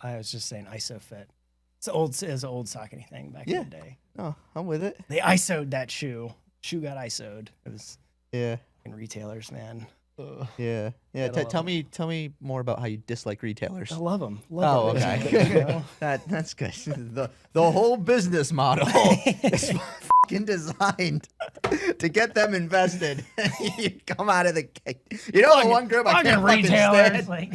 I was just saying ISOFIT. It's an old Saucony thing back in the day. Oh, I'm with it. They ISO'd that shoe. Shoe got ISO'd. It was Yeah. in retailers, man. Yeah. Tell me more about how you dislike retailers. I love them. Okay. That's good. The whole business model is fucking designed to get them invested. You come out of the gate. You know the one group I can't fucking stand. Like,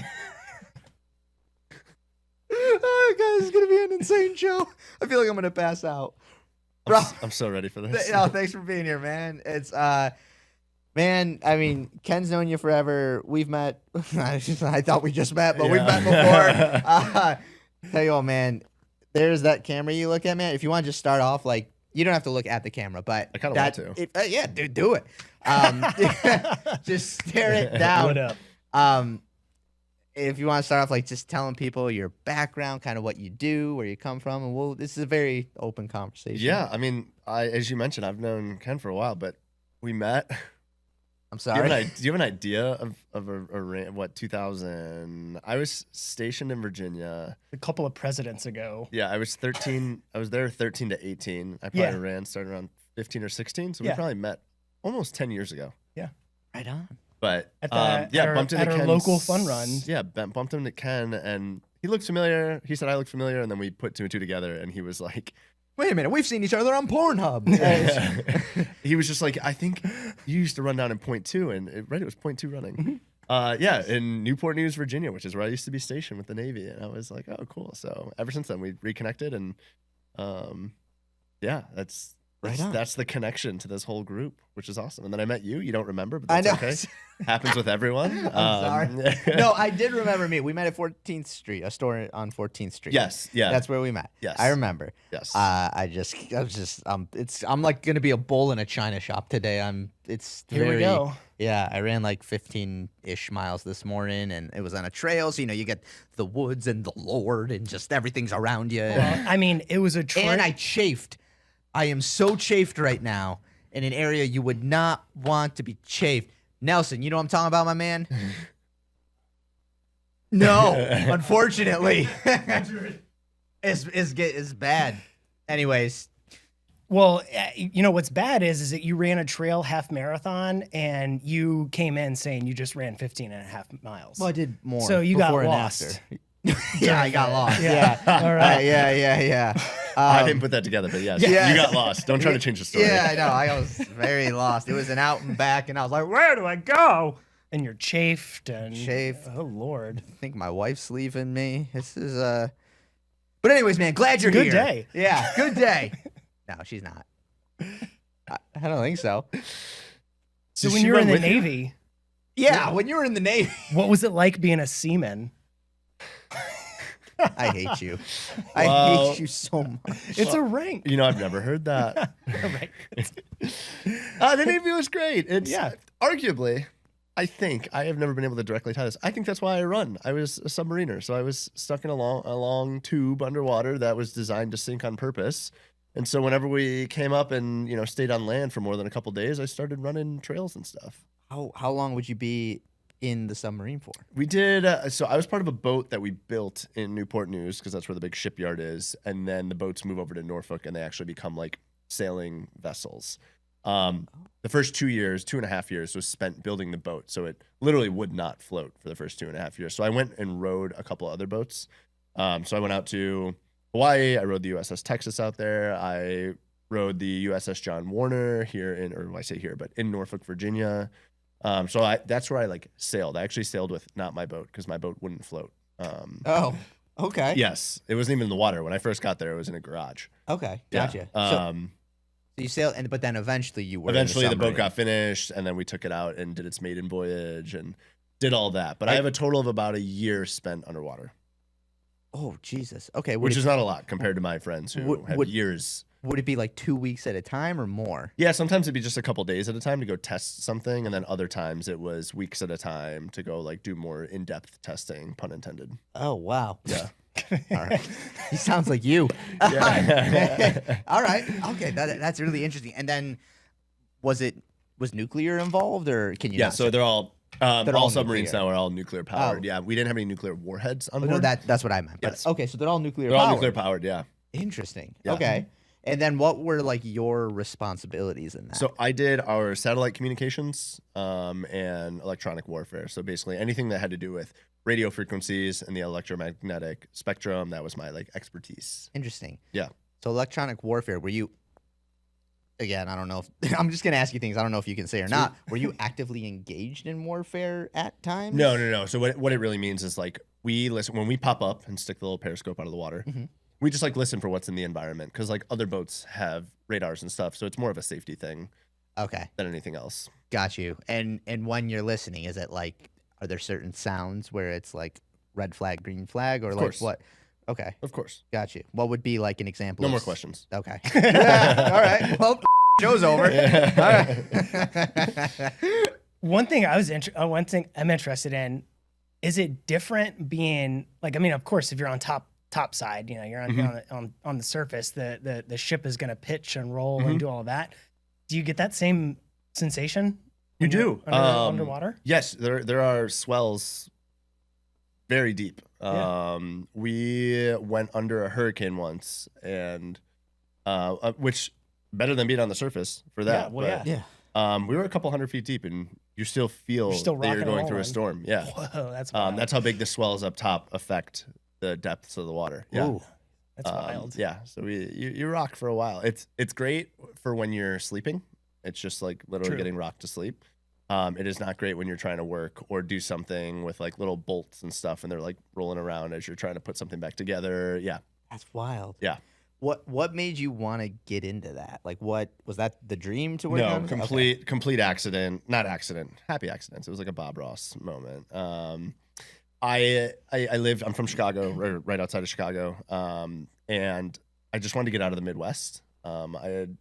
Oh god, this is gonna be an insane show. I feel like I'm gonna pass out. Bro, I'm so ready for this. no, thanks for being here, man. It's man, I mean, Ken's known you forever. We've met. I thought we just met, but we've met before. Tell you what, man. There's that camera you look at, man. If you want to just start off, like, you don't have to look at the camera, but I kind of want to. Yeah, dude, do it. Just stare it down. what up? If you want to start off, like, just telling people your background, kind of what you do, where you come from, and this is a very open conversation. Yeah, I mean, as you mentioned, I've known Ken for a while, but we met. I'm sorry. Do you have an idea of what 2000? I was stationed in Virginia A couple of presidents ago. Yeah, I was 13. I was there 13 to 18. I probably started around 15 or 16. So we probably met almost 10 years ago. Yeah. Right on. But bumped into our local fun runs. Yeah, bumped into Ken, and he looked familiar. He said I looked familiar, and then we put two and two together, and he was like, "Wait a minute, we've seen each other on Pornhub." He was just like, "I think you used to run down in Point Two, and it was Point Two running." In Newport News, Virginia, which is where I used to be stationed with the Navy, and I was like, "Oh, cool." So ever since then, we reconnected, and that's the connection to this whole group, which is awesome. And then I met you. You don't remember, but that's okay. Happens with everyone. I'm sorry. No, I did remember me. We met at 14th Street, a store on 14th Street. Yes, yeah. That's where we met. Yes. I remember. Yes. I'm like going to be a bull in a china shop today. Here we go. Yeah, I ran like 15-ish miles this morning, and it was on a trail. So, you get the woods and the Lord and just everything's around you. Well, I mean, it was a trail. And I chafed. I am so chafed right now in an area you would not want to be chafed. Nelson, you know what I'm talking about, my man? No, unfortunately. It's bad. Anyways. Well, what's bad is that you ran a trail half marathon and you came in saying you just ran 15 and a half miles. Well, I did more. So you got lost. Yeah, I got lost. Yeah. All right. Yeah. I didn't put that together, but yes, you got lost. Don't try to change the story. Yeah, I know. I was very lost. It was an out and back, and I was like, where do I go? And you're chafed. Oh, Lord. I think my wife's leaving me. This is But anyways, man, glad you're here. Good day. Yeah, good day. No, she's not. I don't think so. So when you were in the Navy. Yeah, when you were in the Navy. What was it like being a seaman? I hate you. I hate you so much. It's a rank. I've never heard that. The Navy was great. It's arguably, I think, I have never been able to directly tie this. I think that's why I run. I was a submariner, so I was stuck in a long tube underwater that was designed to sink on purpose. And so whenever we came up and stayed on land for more than a couple days, I started running trails and stuff. How long would you be in the submarine for? We did. So I was part of a boat that we built in Newport News because that's where the big shipyard is. And then the boats move over to Norfolk and they actually become like sailing vessels. The first 2.5 years was spent building the boat. So it literally would not float for the first 2.5 years. So I went and rowed a couple other boats. So I went out to Hawaii. I rode the USS Texas out there. I rode the USS John Warner in Norfolk, Virginia. So that's where I sailed. I actually sailed with not my boat because my boat wouldn't float. Oh, okay. Yes, it wasn't even in the water. When I first got there, it was in a garage. Okay, gotcha. Yeah. So you sailed, but then eventually you were. Eventually, the boat got finished, and then we took it out and did its maiden voyage and did all that. But I have a total of about a year spent underwater. Oh, Jesus. Okay, which is not a lot compared to my friends who have years. Would it be like 2 weeks at a time or more? Yeah, sometimes it'd be just a couple days at a time to go test something, and then other times it was weeks at a time to go do more in-depth testing, pun intended. Oh, wow. Yeah. All right. He sounds like you. Yeah. All right. Okay, that's really interesting. And then was nuclear involved, or can you? Yeah, so they're all They're All all submarines nuclear. now are all nuclear powered. Oh. Yeah, we didn't have any nuclear warheads on Oh, board. no, that's what I meant. Yes. But, okay, so they're all nuclear They're powered. all nuclear powered. Yeah. Interesting. Yeah. Okay. And then what were like your responsibilities in that? So I did our satellite communications and electronic warfare. So basically anything that had to do with radio frequencies and the electromagnetic spectrum, that was my like expertise. Interesting. Yeah. So electronic warfare, were you, again, I don't know if, I'm just going to ask you things I don't know if you can say or not. Were you actively engaged in warfare at times? No. So what it really means is like we listen when we pop up and stick the little periscope out of the water. Mm-hmm. We just like listen for what's in the environment because like other boats have radars and stuff. So it's more of a safety thing Okay. than anything else. Got you. And when you're listening, is it like, are there certain sounds where it's like red flag, green flag, or Of like course. what? Okay. Of course. Got you. What would be like an example? No of more questions. Okay. All right. Well, show's over. All right. One thing one thing I'm interested in, is it different being like, I mean, of course, if you're on top side, you know, you're on the surface, the ship is going to pitch and roll and do all of that. Do you get that same sensation? You when you're do. underwater? Yes, there are swells very deep. Yeah. We went under a hurricane once, and which better than being on the surface for that. Yeah, well, but, Yeah. we were a couple hundred feet deep, and you still feel You're still that you're rocking going and through a rolling. storm. Yeah. Whoa, that's wild. That's how big the swells up top affect the depths of the water. Yeah. Ooh. That's wild. Yeah. So you rock for a while. It's great for when you're sleeping. It's just like literally True. getting rocked to sleep. It is not great when you're trying to work or do something with like little bolts and stuff, and they're like rolling around as you're trying to put something back together. Yeah. That's wild. Yeah. What made you want to get into that? Like, what was that the dream to work No, on? complete accident. Not accident. Happy accidents. It was like a Bob Ross moment. I'm from Chicago, right outside of Chicago, and I just wanted to get out of the Midwest. I had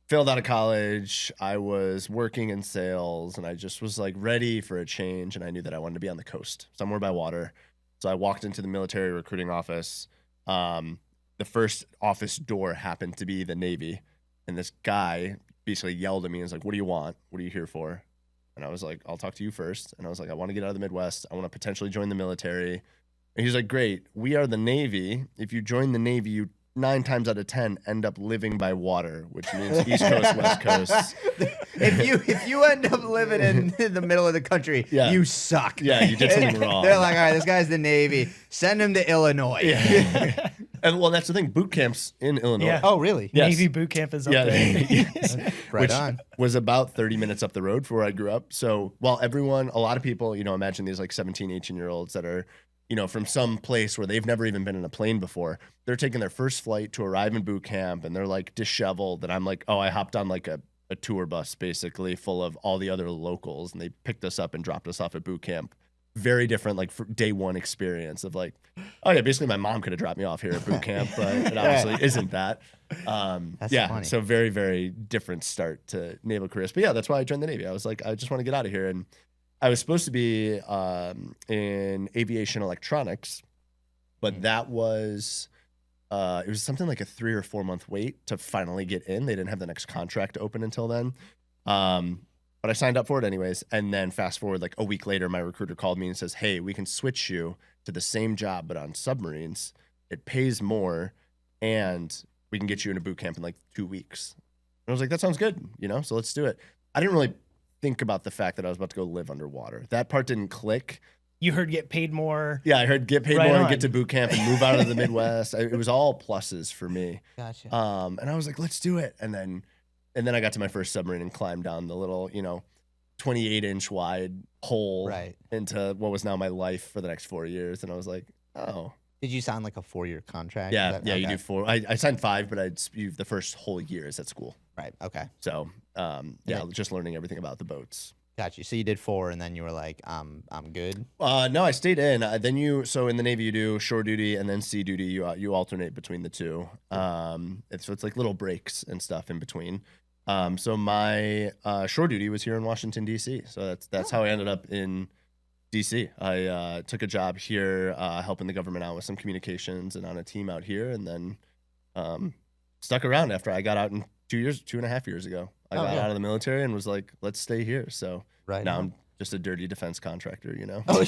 failed out of college. I was working in sales, and I just was like ready for a change. And I knew that I wanted to be on the coast, somewhere by water. So I walked into the military recruiting office. The first office door happened to be the Navy, and this guy basically yelled at me and was like, "What do you want? What are you here for?" And I was like, "I'll talk to you first." And I was like, "I want to get out of the Midwest. I want to potentially join the military." And he's like, "Great. We are the Navy. If you join the Navy, you 9 times out of 10 end up living by water, which means East Coast, West Coast." If you end up living in the middle of the country, Yeah. you suck. Yeah, you did something wrong. They're like, all right, this guy's the Navy. Send him to Illinois. Yeah. And well, that's the thing. Boot camps in Illinois. Yeah. Oh, really? Yes. Navy boot camp is up Yeah. there. Yes. Right Which on. was about 30 minutes up the road for where I grew up. So while a lot of people, imagine these like 17, 18-year-olds that are, from some place where they've never even been in a plane before, they're taking their first flight to arrive in boot camp, and they're like disheveled. And I'm like, oh, I hopped on like a tour bus basically full of all the other locals, and they picked us up and dropped us off at boot camp. Very different, like for day one experience of like, oh yeah, basically my mom could have dropped me off here at boot camp, but it obviously isn't that. That's Yeah, funny. so very, very different start to naval careers. But yeah, that's why I joined the Navy. I was like, I just want to get out of here. And I was supposed to be in aviation electronics, but that was, it was something like a 3 or 4 month wait to finally get in. They didn't have the next contract open until then. But I signed up for it anyways. And then fast forward like a week later, my recruiter called me and says, "Hey, we can switch you to the same job, but on submarines. It pays more, and we can get you into boot camp in like 2 weeks." And I was like, that sounds good, so let's do it. I didn't really think about the fact that I was about to go live underwater. That part didn't click. You heard get paid more. Yeah, I heard get paid Right more on. and get to boot camp and move out of the Midwest. It was all pluses for me. Gotcha. And I was like, let's do it. And then I got to my first submarine and climbed down the little, 28-inch wide hole Right. into what was now my life for the next 4 years. And I was like, oh. Did you sign like a 4-year contract? Yeah, Is that- you okay. do 4. I signed 5, but the first whole year is at school. Right. Okay. So, just learning everything about the boats. Got you. So you did 4, and then you were like, I'm good. No, I stayed in. So in the Navy you do shore duty and then sea duty. You alternate between the two. It's like little breaks and stuff in between. So my shore duty was here in Washington D.C. So that's how I ended up in D.C. I took a job here, helping the government out with some communications and on a team out here, and then stuck around after I got out in 2.5 years ago. I got out of the military and was like, let's stay here. So Right. now on. I'm just a dirty defense contractor, you know. Oh,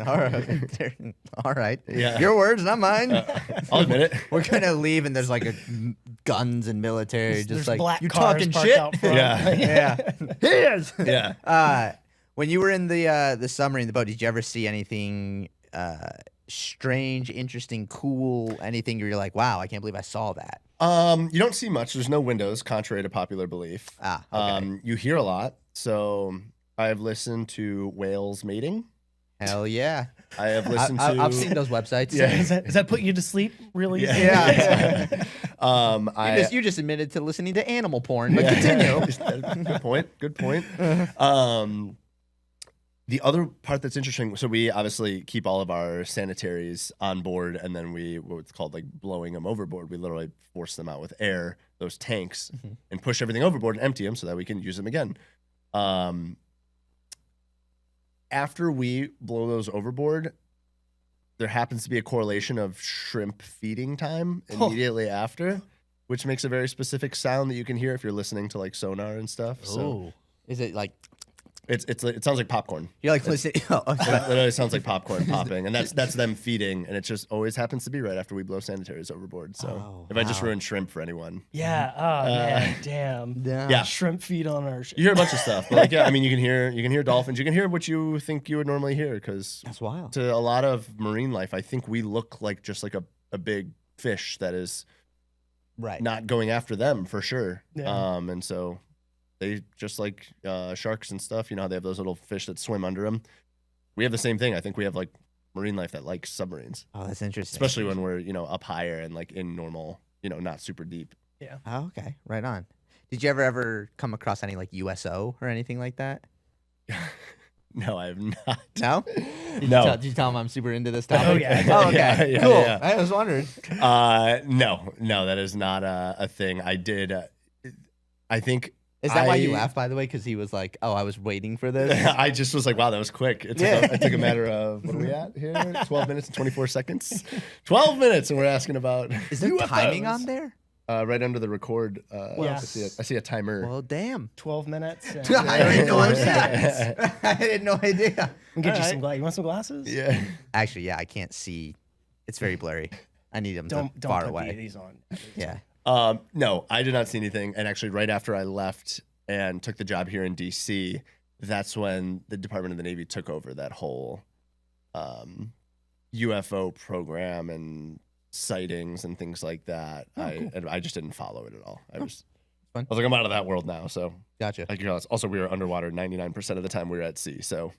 all right. All right. Yeah. Your words, not mine. I'll admit it. We're gonna leave, and there's like guns and military, There's just like black you cars talking parked shit. out front. Yeah. He is. Yeah. When you were in the submarine, the boat, did you ever see anything strange, interesting, cool? Anything where you're like, wow, I can't believe I saw that. You don't see much. There's no windows, contrary to popular belief. Okay. You hear a lot. So I've listened to whales mating. Hell yeah. I have listened to. I've seen those websites. Yeah. Does that put you to sleep really? Yeah. You you just admitted to listening to animal porn, but continue. Good point. Good point. The other part that's interesting, so we obviously keep all of our sanitaries on board, and then what's called like blowing them overboard. We literally force them out with air, those tanks, and push everything overboard and empty them so that we can use them again. After we blow those overboard, there happens to be a correlation of shrimp feeding time immediately after, which makes a very specific sound that you can hear if you're listening to like sonar and stuff. So is it like it sounds like popcorn. you're like listening? It literally sounds like popcorn popping, and that's them feeding, and it just always happens to be right after we blow sanitaries overboard. So if I just ruined shrimp for anyone, Yeah. Oh man, damn. yeah. Shrimp feed on our ship. You hear a bunch of stuff, but like, yeah, I mean, you can hear dolphins, you can hear what you think you would normally hear, because That's wild. to a lot of marine life, I think we look like just like a big fish that is Right. not going after them for sure. Yeah. And so they just like sharks and stuff. You know how they have those little fish that swim under them. We have the same thing. I think we have like marine life that likes submarines, Oh, that's interesting. especially when we're up higher and like in normal, not super deep. Oh, okay. Right on. Did you ever come across any like USO or anything like that? No, I have not. No. No. Did you tell him I'm super into this topic? Oh, yeah. Oh, okay. Yeah, Cool. yeah. I was wondering. No, that is not a thing. I did. I think. Is that why you laughed, by the way? Because he was like, "Oh, I was waiting for this." I just was like, wow, that was quick. It took a matter of, what are we at here? 12 minutes and 24 seconds? 12 minutes, and we're asking about Is there UFOs. timing on there? Right under the record. Yes. I see a timer. Well, damn. 12 minutes. And I didn't know that. I had no idea. we can get you All some glasses. You want some glasses? Yeah. Actually, yeah, I can't see. It's very blurry. I need them Don't far put away. these on. Yeah. No, I did not see anything. And actually, right after I left and took the job here in DC, that's when the Department of the Navy took over that whole UFO program and sightings and things like that. I just didn't follow it at all. I was Fun. like, I'm out of that world now. So Gotcha. like you're honest. Also, we were underwater 99% of the time we were at sea. So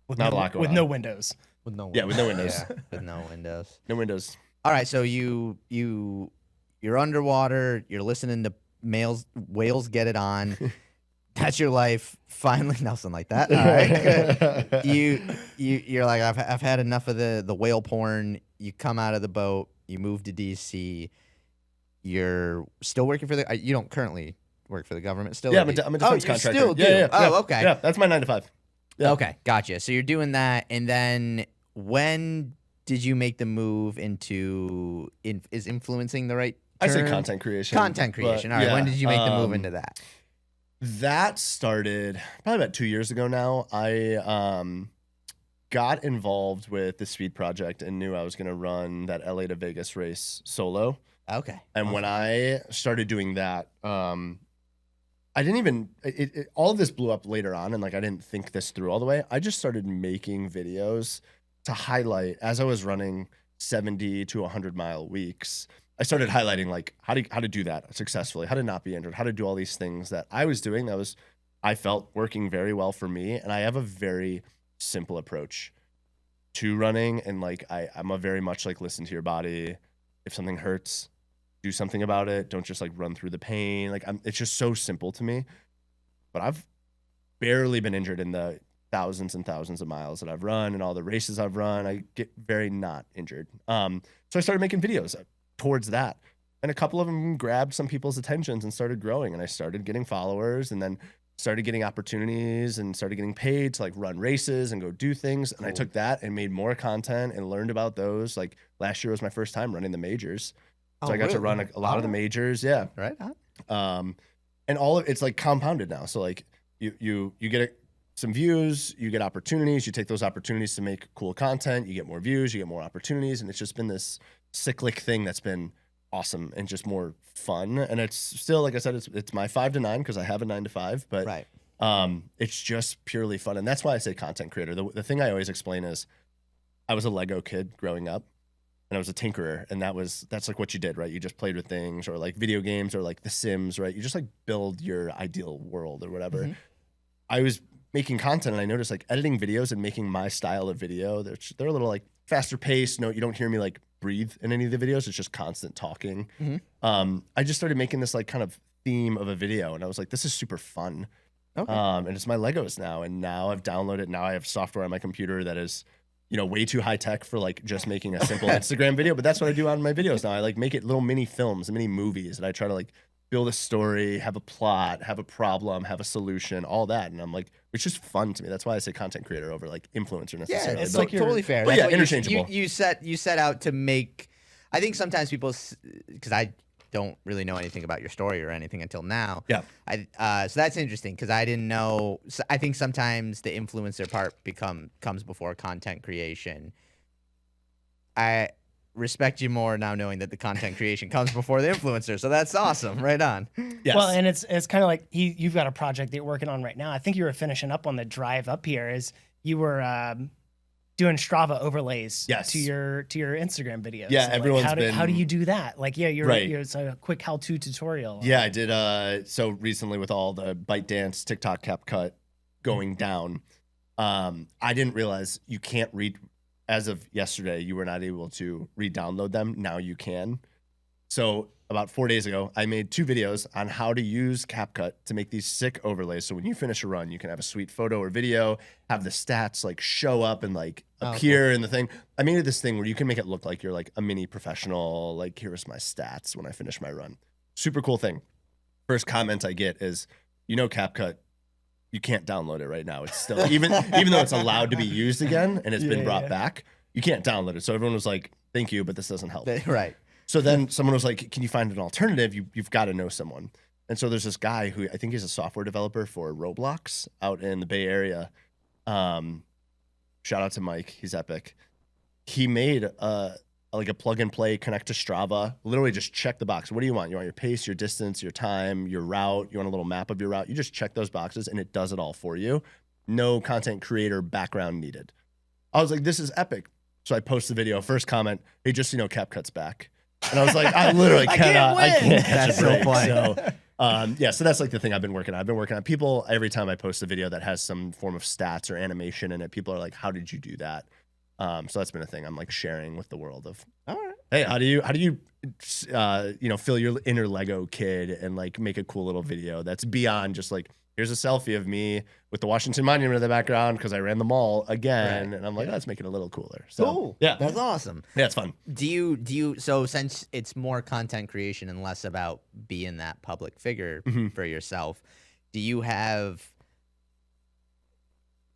With Not no, a lot going with on. no windows. With no yeah, with no windows. Yeah, with no windows. No windows. All right, so you're underwater. You're listening to whales get it on. That's your life. Finally, nothing like that. All right, good. You're like, I've had enough of the whale porn. You come out of the boat. You move to DC. You're still working for you don't currently work for the government still? Yeah, or I'm a do you- defense you contractor. Still do. Yeah. Oh, okay. Yeah, that's my 9 to 5. Yeah. Okay, gotcha. So you're doing that, and then when did you make the move into is influencing the right I say term? content creation. Content but creation. All right. yeah, When did you make the move into that? That started probably about 2 years ago now. I got involved with the Speed Project and knew I was going to run that LA to Vegas race solo. Okay. And when I started doing that, I didn't even all of this blew up later on, and like I didn't think this through all the way. I just started making videos to highlight as I was running 70 to 100 mile weeks. I started highlighting like how to do that successfully, how to not be injured, how to do all these things that I was doing that I felt working very well for me. And I have a very simple approach to running, and like I'm a very much like, listen to your body. If something hurts, do something about it. Don't just like run through the pain. Like it's just so simple to me. But I've barely been injured in the thousands and thousands of miles that I've run and all the races I've run. I get very not injured. So I started making videos towards that. And a couple of them grabbed some people's attentions and started growing. And I started getting followers, and then started getting opportunities and started getting paid to like run races and go do things. And I took that and made more content and learned about those. Like last year was my first time running the majors. So I got to run a lot of the majors. Yeah. Right on. And all of it's like compounded now. So like you get some views, you get opportunities, you take those opportunities to make cool content, you get more views, you get more opportunities, and it's just been this cyclic thing that's been awesome and just more fun. And it's still, like I said, it's my 5 to 9 because I have a 9 to 5, but Right. it's just purely fun. And that's why I say content creator. The thing I always explain is I was a Lego kid growing up and I was a tinkerer, and that's like what you did, right? You just played with things, or like video games, or like The Sims, right? You just like build your ideal world or whatever. Mhm. I was making content and I noticed like editing videos and making my style of video, they're a little like faster paced. No, you don't hear me like breathe in any of the videos. It's just constant talking. I just started making this like kind of theme of a video, and I was like, this is super fun. Okay. And it's my Legos now, and now I've downloaded. Now I have software on my computer that is, way too high tech for like just making a simple Instagram video. But that's what I do on my videos now. I like make it little mini films, mini movies, and I try to like build a story, have a plot, have a problem, have a solution, all that. And I'm like, it's just fun to me. That's why I say content creator over like influencer necessarily. Yeah, it's But- like totally fair. But That's yeah, what interchangeable. You set out to make. I think sometimes people, because I don't really know anything about your story or anything until now. Yeah. So that's interesting because I didn't know. So I think sometimes the influencer part comes before content creation. I respect you more now knowing that the content creation comes before the influencer. So that's awesome. Right on. Yes. Well, and it's kind of like you've got a project that you're working on right now. I think you were finishing up on the drive up here. Is you were doing Strava overlays Yes. to your Instagram videos. Yeah, Like, everyone's how do been- you do that? Like, yeah, Right. it's a quick how-to tutorial. Yeah, I did. So recently with all the ByteDance, TikTok, CapCut going down, I didn't realize you can't read. As of yesterday, you were not able to re-download them. Now you can. So about 4 days ago, I made 2 videos on how to use CapCut to make these sick overlays. So when you finish a run, you can have a sweet photo or video, have the stats like show up and like appear in the thing. I made this thing where you can make it look like you're like a mini professional. Like, here's my stats when I finish my run. Super cool thing. First comment I get is, CapCut, you can't download it right now. It's still, even though it's allowed to be used again and it's been brought back, you can't download it. So everyone was like, thank you, but this doesn't help. Right. So then someone was like, can you find an alternative? You've got to know someone. And so there's this guy who I think he's a software developer for Roblox out in the Bay Area. Shout out to Mike. He's epic. He made like a plug and play, connect to Strava, literally just check the box. What do you want? You want your pace, your distance, your time, your route. You want a little map of your route. You just check those boxes and it does it all for you. No content creator background needed. I was like, this is epic. So I post the video. First comment, hey, just so you know, CapCut's back. And I was like, I literally cannot. I can't catch That's a so break. funny. So that's like the thing I've been working on. I've been working on people. Every time I post a video that has some form of stats or animation in it, people are like, how did you do that? So that's been a thing I'm like sharing with the world of, All right. hey, how do you fill your inner Lego kid and like make a cool little video that's beyond just like, here's a selfie of me with the Washington Monument in the background because I ran the mall again. Right. And I'm like, let's make it a little cooler. So, Cool. Yeah. That's awesome. Yeah, it's fun. Do you so since it's more content creation and less about being that public figure for yourself,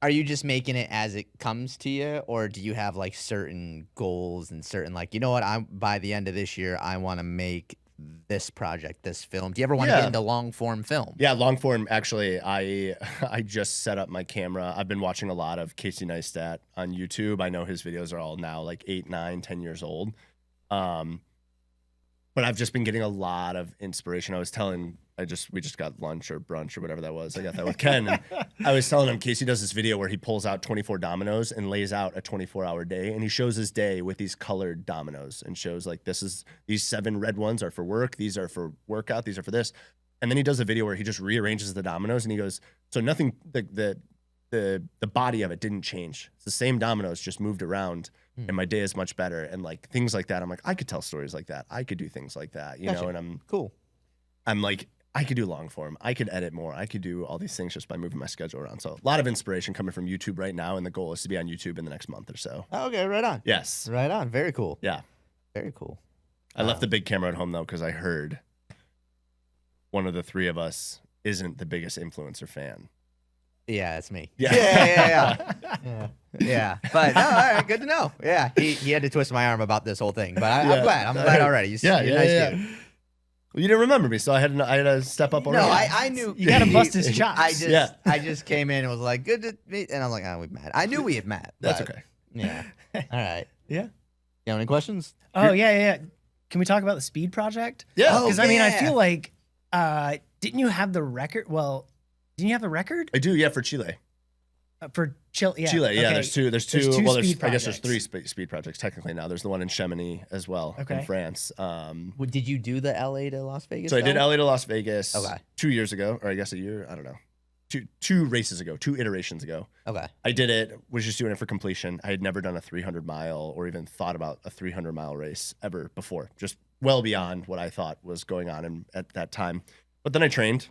are you just making it as it comes to you, or do you have like certain goals and certain like, by the end of this year I want to make this project, this film? Do you ever want to get into long form film? Yeah, long form. Actually, I just set up my camera. I've been watching a lot of Casey Neistat on YouTube. I know his videos are all now like 8, 9, 10 years old. But I've just been getting a lot of inspiration. We just got lunch or brunch or whatever that was. I got that with Ken. And I was telling him, Casey does this video where he pulls out 24 dominoes and lays out a 24-hour day. And he shows his day with these colored dominoes and shows like, these 7 red ones are for work. These are for workout. These are for this. And then he does a video where he just rearranges the dominoes and he goes, so nothing, the body of it didn't change. It's the same dominoes, just moved around. And my day is much better. And like things like that. I'm like, I could tell stories like that. I could do things like that, you know? And I'm like, I could do long form. I could edit more. I could do all these things just by moving my schedule around. So a lot of inspiration coming from YouTube right now. And the goal is to be on YouTube in the next month or so. Okay, right on. Yes. Right on. Very cool. Yeah. Very cool. I left the big camera at home though, because I heard one of the 3 of us isn't the biggest influencer fan. Yeah, it's me. Yeah. Yeah. But no, all right, good to know. Yeah, he had to twist my arm about this whole thing, but I'm glad. I'm glad already. You're nice dude. Well, you didn't remember me, so I had to step up already. No, I knew. You got to bust his chops. I just came in and was like, good to meet, and I'm like, oh, we've met. I knew we had met. That's but, okay. Yeah. All right. Yeah. You have any questions? Oh, yeah. Can we talk about the speed project? Yeah. Because, I mean, I feel like, didn't you have the record? Well, didn't you have the record? I do, yeah, for Chile. For Chile, yeah. Chile, yeah. Okay. There's two. There's two Well, speed I guess there's projects. 3 speed projects technically now. There's the one in Chamonix as well in France. Did you do the LA to Las Vegas? So I did LA to Las Vegas Okay. 2 years ago, or I guess a year. I don't know. Two races ago, 2 iterations ago. Okay. I did it. Was just doing it for completion. I had never done a 300-mile or even thought about a 300-mile race ever before. Just well beyond what I thought was going on at that time. But then I trained,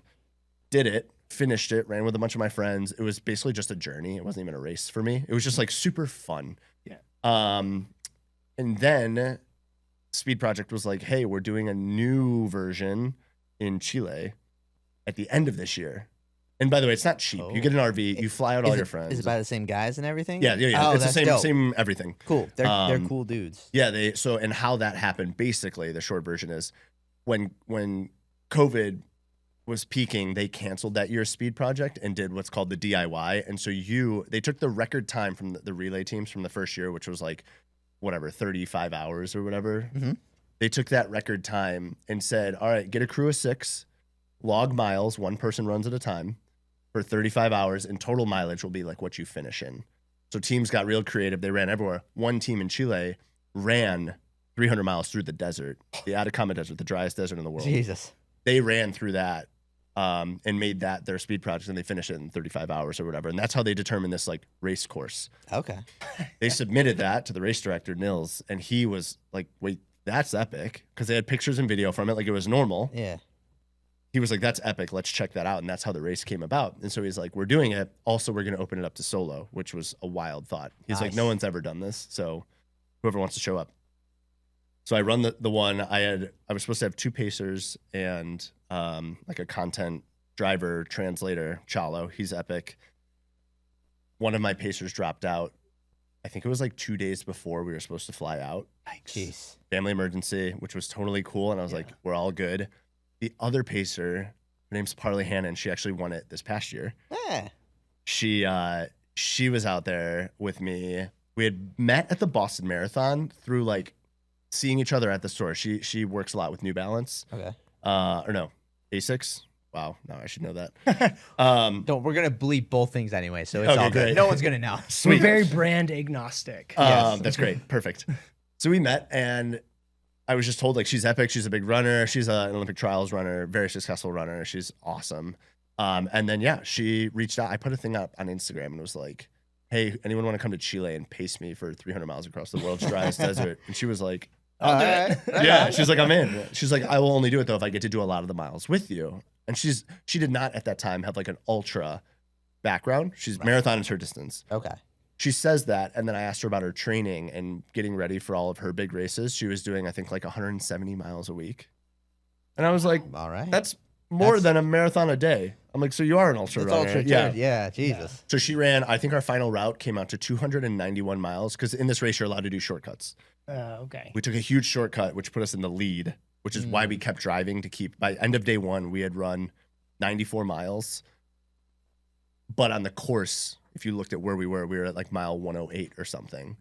did it, finished it, ran with a bunch of my friends. It was basically just a journey. It wasn't even a race for me. It was just like super fun. Yeah. And then Speed Project was like, hey, we're doing a new version in Chile at the end of this year. And by the way, it's not cheap. You get an RV, you fly out all your friends. Is it by the same guys and everything? Yeah. Oh, it's the that's dope. same everything. Cool. They're cool dudes. Yeah, and how that happened, basically, the short version is when COVID was peaking, they canceled that year's speed project and did what's called the DIY. And so they took the record time from the relay teams from the first year, which was like, whatever, 35 hours or whatever. Mm-hmm. They took that record time and said, all right, get a crew of 6, log miles, one person runs at a time for 35 hours, and total mileage will be like what you finish in. So teams got real creative. They ran everywhere. One team in Chile ran 300 miles through the desert, the Atacama Desert, the driest desert in the world. Jesus. They ran through that and made that their speed project, and they finished it in 35 hours or whatever. And that's how they determined this like race course. Okay. They submitted that to the race director, Nils, and he was like, wait, that's epic. Because they had pictures and video from it like it was normal. Yeah. He was like, that's epic. Let's check that out. And that's how the race came about. And so he's like, we're doing it. Also, we're going to open it up to solo, which was a wild thought. He's like, no one's ever done this. So whoever wants to show up. So I run the one. I was supposed to have 2 pacers and like a content driver translator, Chalo. He's epic. One of my pacers dropped out. I think it was like 2 days before we were supposed to fly out. Jeez. Family emergency, which was totally cool. And I was like, we're all good. The other pacer, her name's Parley Hannon. She actually won it this past year. Yeah. She was out there with me. We had met at the Boston Marathon through like seeing each other at the store. She works a lot with New Balance. Okay. Or no, Asics. Wow, no, I should know that. We're gonna bleep both things anyway, so it's Okay, all good. great. No one's gonna know. We're very brand agnostic. Yes. That's great. Perfect. So we met, and I was just told like she's epic. She's a big runner. She's an Olympic trials runner, very successful runner. She's awesome. And then she reached out. I put a thing up on Instagram and was like, "Hey, anyone want to come to Chile and pace me for 300 miles across the world's driest desert?" And she was like, I'll do it. "Yeah." She's like, "I'm in." She's like, "I will only do it though if I get to do a lot of the miles with you." And she did not at that time have like an ultra background. She's marathon is her distance. Okay. She says that, and then I asked her about her training and getting ready for all of her big races. She was doing, I think, like 170 miles a week. And I was like, all right. that's more than a marathon a day. I'm like, so you are an ultra runner. Ultra, yeah, Jesus. Yeah. So she ran, I think our final route came out to 291 miles, because in this race, you're allowed to do shortcuts. Okay. We took a huge shortcut, which put us in the lead, which is why we kept driving to keep, by end of day 1, we had run 94 miles. But on the course, if you looked at where we were at like mile 108 or something.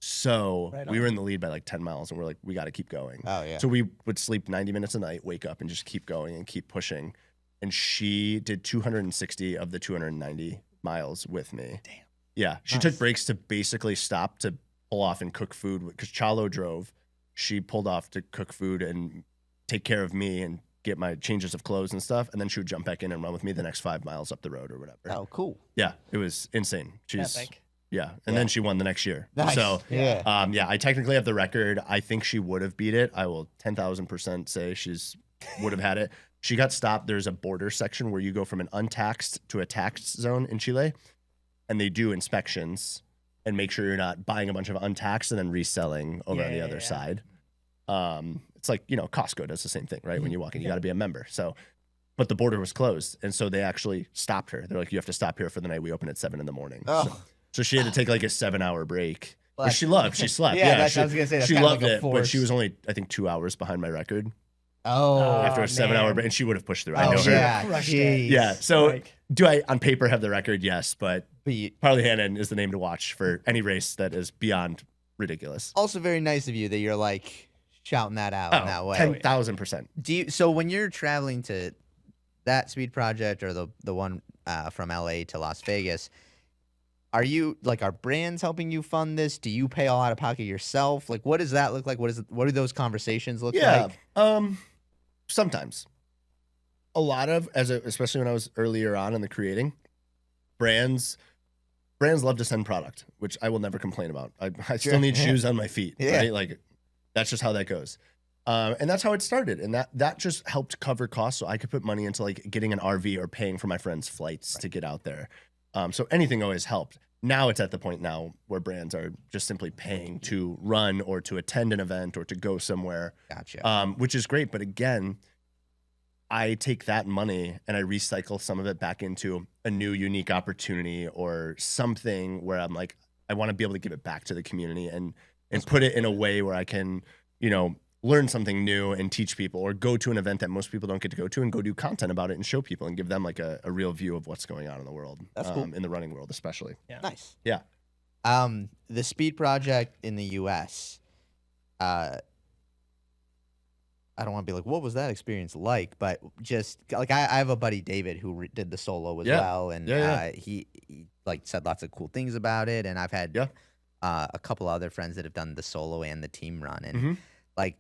So we were in the lead by like 10 miles, and we're like, we got to keep going. Oh, yeah. So we would sleep 90 minutes a night, wake up, and just keep going and keep pushing. And she did 260 of the 290 miles with me. Damn. Yeah. She took breaks to basically stop to pull off and cook food, because Chalo drove. She pulled off to cook food and take care of me and get my changes of clothes and stuff, and then she would jump back in and run with me the next 5 miles up the road or whatever. Oh, cool. Yeah, it was insane. She's Epic. yeah, and then she won the next year. Nice. So Yeah. I technically have the record. I think she would have beat it. I will 10,000% say would have had it. She got stopped. There's a border section where you go from an untaxed to a taxed zone in Chile, and they do inspections and make sure you're not buying a bunch of untaxed and then reselling over on the other side. It's like, Costco does the same thing, right? When you walk in, you got to be a member. So, but the border was closed. And so they actually stopped her. They're like, you have to stop here for the night. We open at 7 a.m. Oh. So she had to take like a 7-hour break, Well, which she loved. She slept. Yeah, I was gonna say, that's she kinda loved like a it, but force. she was only, I think, 2 hours behind my record. Oh, after a 7-hour man. break, and she would have pushed through. oh I know her. yeah, Crushed it. jeez. Yeah. So Like- do I on paper have the record? Yes, but But Harley Hannon is the name to watch for any race that is beyond ridiculous. also very nice of you that you're like shouting that out in that way. 10,000%. Do you? So when you're traveling to that speed project or the one from LA to Las Vegas, are you like are brands helping you fund this? Do you pay all out of pocket yourself? Like, what does that look like? What do those conversations look Yeah. like? Sometimes. A lot of especially when I was earlier on in the creating, brands love to send product, which I will never complain about. I still need shoes on my feet, Yeah. right? Like that's just how that goes. And that's how it started. And that just helped cover costs so I could put money into like getting an RV or paying for my friends' flights to get out there. So anything always helped. Now it's at the point now where brands are just simply paying to run or to attend an event or to go somewhere, Gotcha. which is great. But again, I take that money and I recycle some of it back into a new, unique opportunity or something where I'm like, I want to be able to give it back to the community and put it in a way where I can, learn something new and teach people or go to an event that most people don't get to go to and go do content about it and show people and give them like a real view of what's going on in the world. That's cool. In the running world, especially. Nice. Yeah. The speed project in the U.S. I don't want to be like, what was that experience like? But just like I have a buddy David who did the solo as well, and he like said lots of cool things about it. And I've had a couple other friends that have done the solo and the team run, and like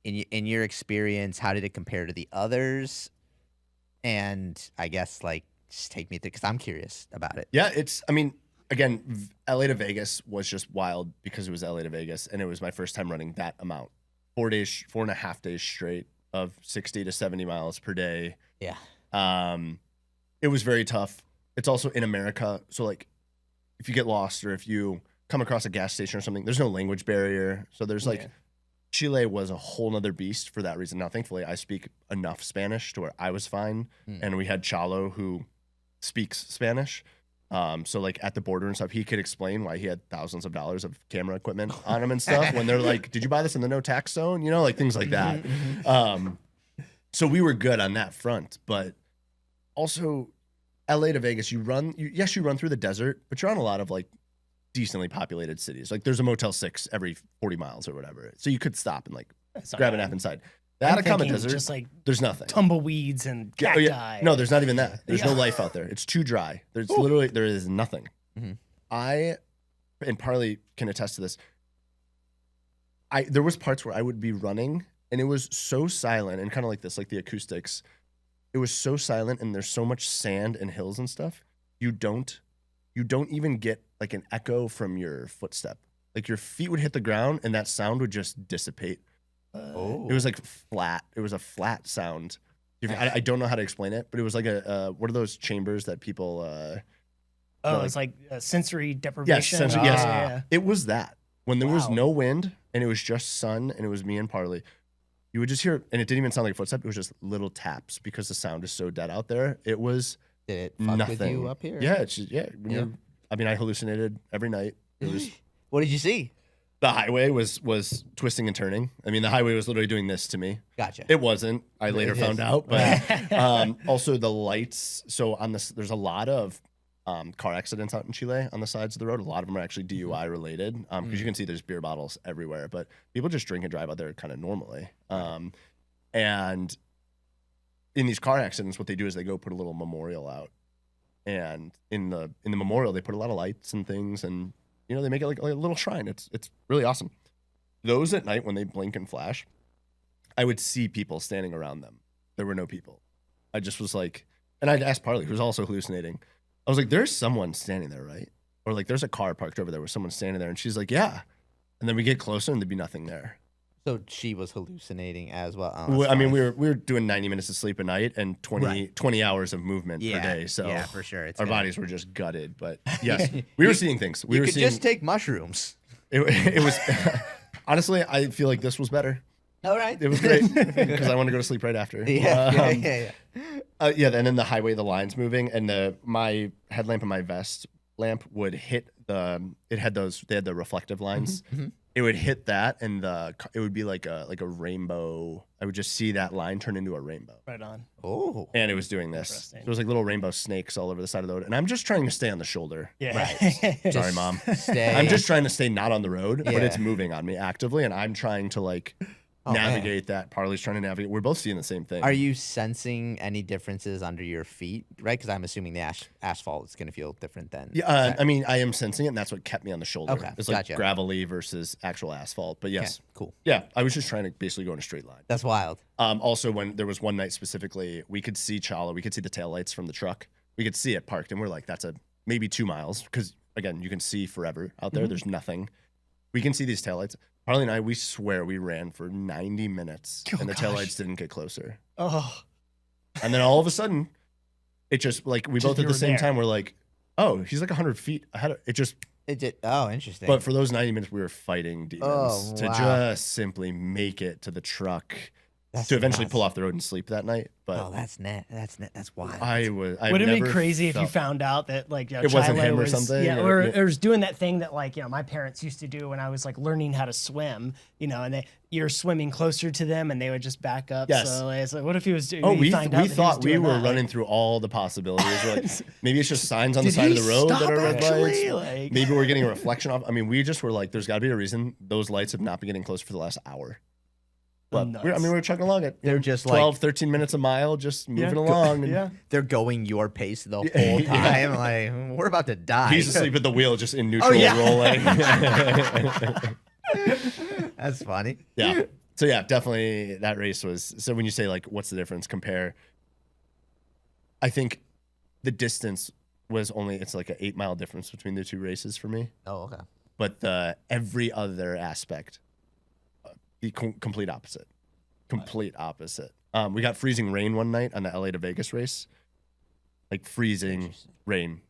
in your experience, how did it compare to the others? And I guess like just take me through because I'm curious about it. Yeah, again, LA to Vegas was just wild because it was LA to Vegas, and it was my first time running that amount. 4.5 days straight of 60 to 70 miles per day. Yeah. It was very tough. It's also in America. So like if you get lost or if you come across a gas station or something, there's no language barrier. So there's like Chile was a whole nother beast for that reason. Now, thankfully, I speak enough Spanish to where I was fine. And we had Chalo who speaks Spanish. So like at the border and stuff, he could explain why he had thousands of dollars of camera equipment on him and stuff when they're like, did you buy this in the no tax zone? Like things like that. So we were good on that front, but also LA to Vegas, you run through the desert, but you're on a lot of like decently populated cities. Like there's a Motel 6 every 40 miles or whatever. So you could stop and like grab a nap inside. The Atacama Desert, just like there's nothing. Tumbleweeds and cacti. No, there's not even that. There's no life out there. It's too dry. There is nothing. I, and Parley can attest to this. There was parts where I would be running and it was so silent and kind of like this, like the acoustics. It was so silent and there's so much sand and hills and stuff. You don't even get like an echo from your footstep. Like your feet would hit the ground and that sound would just dissipate. It was like flat. It was a flat sound. I don't know how to explain it, but it was like what are those chambers that people? It's like sensory deprivation. Yes, Yeah. It was that when there was no wind and it was just sun and it was me and Parley. You would just hear, and it didn't even sound like a footstep. It was just little taps because the sound is so dead out there. It was Did it fuck nothing. with you up here? Yeah, it's just, I hallucinated every night. It was. What did you see? The highway was twisting and turning. I mean, the highway was literally doing this to me. Gotcha. It wasn't. I later found out. But also the lights. So on this, there's a lot of car accidents out in Chile on the sides of the road. A lot of them are actually DUI related because you can see there's beer bottles everywhere. But people just drink and drive out there kind of normally. And in these car accidents, what they do is they go put a little memorial out. And in the memorial, they put a lot of lights and things and they make it like a little shrine. It's really awesome. Those at night when they blink and flash, I would see people standing around them. There were no people. I just was like, and I'd ask Parley, who's also hallucinating. I was like, there's someone standing there, right? Or like, there's a car parked over there with someone standing there. And she's like, yeah. And then we get closer and there'd be nothing there. So she was hallucinating as well. I mean, we were doing 90 minutes of sleep a night and 20 hours of movement per day. So yeah, for sure. Our bodies were just gutted. But yes, we were seeing things. We you were could seeing, just take mushrooms. It was honestly, I feel like this was better. All right. It was great because I want to go to sleep right after. Yeah. And then the highway, the lines moving, and my headlamp and my vest lamp would hit they had the reflective lines, it would hit that, and it would be like a rainbow. I would just see that line turn into a rainbow. Right on. Oh. And it was doing this. Interesting. There was like little rainbow snakes all over the side of the road, and I'm just trying to stay on the shoulder. Yeah. Right. Sorry, Mom. Stay. I'm just trying to stay not on the road, but Yeah. it's moving on me actively, and I'm trying to like navigate that. Parley's trying to navigate. We're both seeing the same thing. Are you sensing any differences under your feet? Right, because I'm assuming the asphalt is going to feel different then. Yeah, I mean, I am sensing it, and that's what kept me on the shoulder. Okay, It's like gotcha. gravelly versus actual asphalt. But yes, Okay, cool. yeah, I was just trying to basically go in a straight line. That's wild. Also, when there was one night specifically, we could see Chala, we could see the taillights from the truck. We could see it parked, and we're like, that's maybe 2 miles, because again, you can see forever out there. There's nothing. We can see these taillights. Harley and I, we swear we ran for 90 minutes, Oh, and the gosh. taillights didn't get closer. Oh, And then all of a sudden, it just like we Just both at you the were same there. time were like, oh, he's like 100 feet ahead. It just. It did. Oh, interesting. But for those 90 minutes, we were fighting demons Oh, to wow. just simply make it to the truck That's to eventually nuts. pull off the road and sleep that night. But Oh, that's net. That's wild. I would it be never crazy if you felt- found out that like It wasn't Chile him or was, something, Yeah, or- or was doing that thing that like my parents used to do when I was like learning how to swim. And you're swimming closer to them, and they would just back up. Yes. So it's like, what if he was doing? Oh, you we find out that he was thought we doing were that? running through all the possibilities. We're like, maybe it's just signs on the Did side he of the road that stop are red actually? lights. Like- Maybe we're getting a reflection off. I mean, we just were like, there's got to be a reason those lights have not been getting close for the last hour. But Nuts. we were chugging along at They're just 12, 13 minutes a mile, just moving along. And Yeah. They're going your pace the Yeah. whole time. Like, we're about to die. He's asleep at the wheel, just in neutral, yeah. rolling. That's funny. Yeah. So yeah, definitely that race was. So when you say like, what's the difference? Compare. I think the distance was it's like an 8 mile difference between the two races for me. Oh, okay. But every other aspect, the complete opposite. Complete opposite. We got freezing rain one night on the LA to Vegas race. Like freezing Interesting. rain,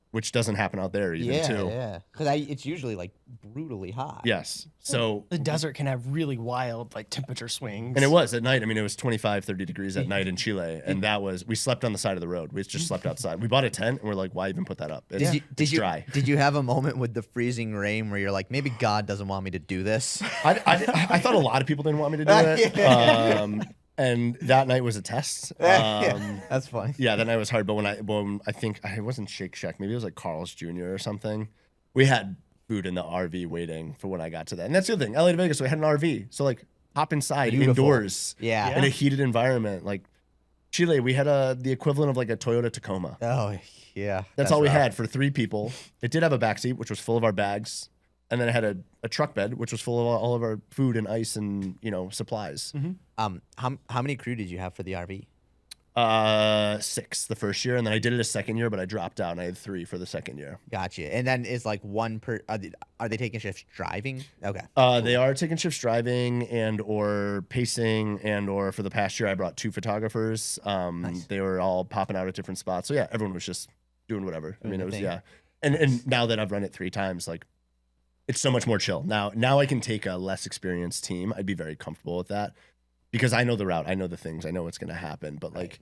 which doesn't happen out there even Yeah, too. yeah. Because it's usually like brutally hot. Yes. So The desert can have really wild like temperature swings. and it was at night. I mean, it was 25, 30 degrees at night in Chile. And we slept on the side of the road. We just slept outside. We bought a tent and we're like, why even put that up? It's, it's dry. Did you have a moment with the freezing rain where you're like, maybe God doesn't want me to do this? I thought a lot of people didn't want me to do it. And that night was a test. That's funny. Yeah, that night was hard. But when I think it wasn't Shake Shack, maybe it was like Carl's Jr. or something. We had food in the RV waiting for when I got to that. And that's the other thing. LA to Vegas, we had an RV. So like hop inside Beautiful. indoors Yeah. in a heated environment. Like Chile, we had the equivalent of like a Toyota Tacoma. Oh, yeah. That's all we rough. had for 3 people. It did have a backseat, which was full of our bags. And then it had a truck bed, which was full of all of our food and ice and, supplies. How many crew did you have for the RV? 6 the first year. And then I did it a second year, but I dropped out and I had 3 for the second year. Gotcha. And then is like one per. Are they taking shifts driving? Okay. They are taking shifts driving and or pacing and or for the past year, I brought 2 photographers. Nice. They were all popping out at different spots. So yeah, everyone was just doing whatever. I mean, it was, thing. yeah. And now that I've run it 3 times, like it's so much more chill. Now I can take a less experienced team. I'd be very comfortable with that because I know the route. I know the things. I know what's going to happen. But like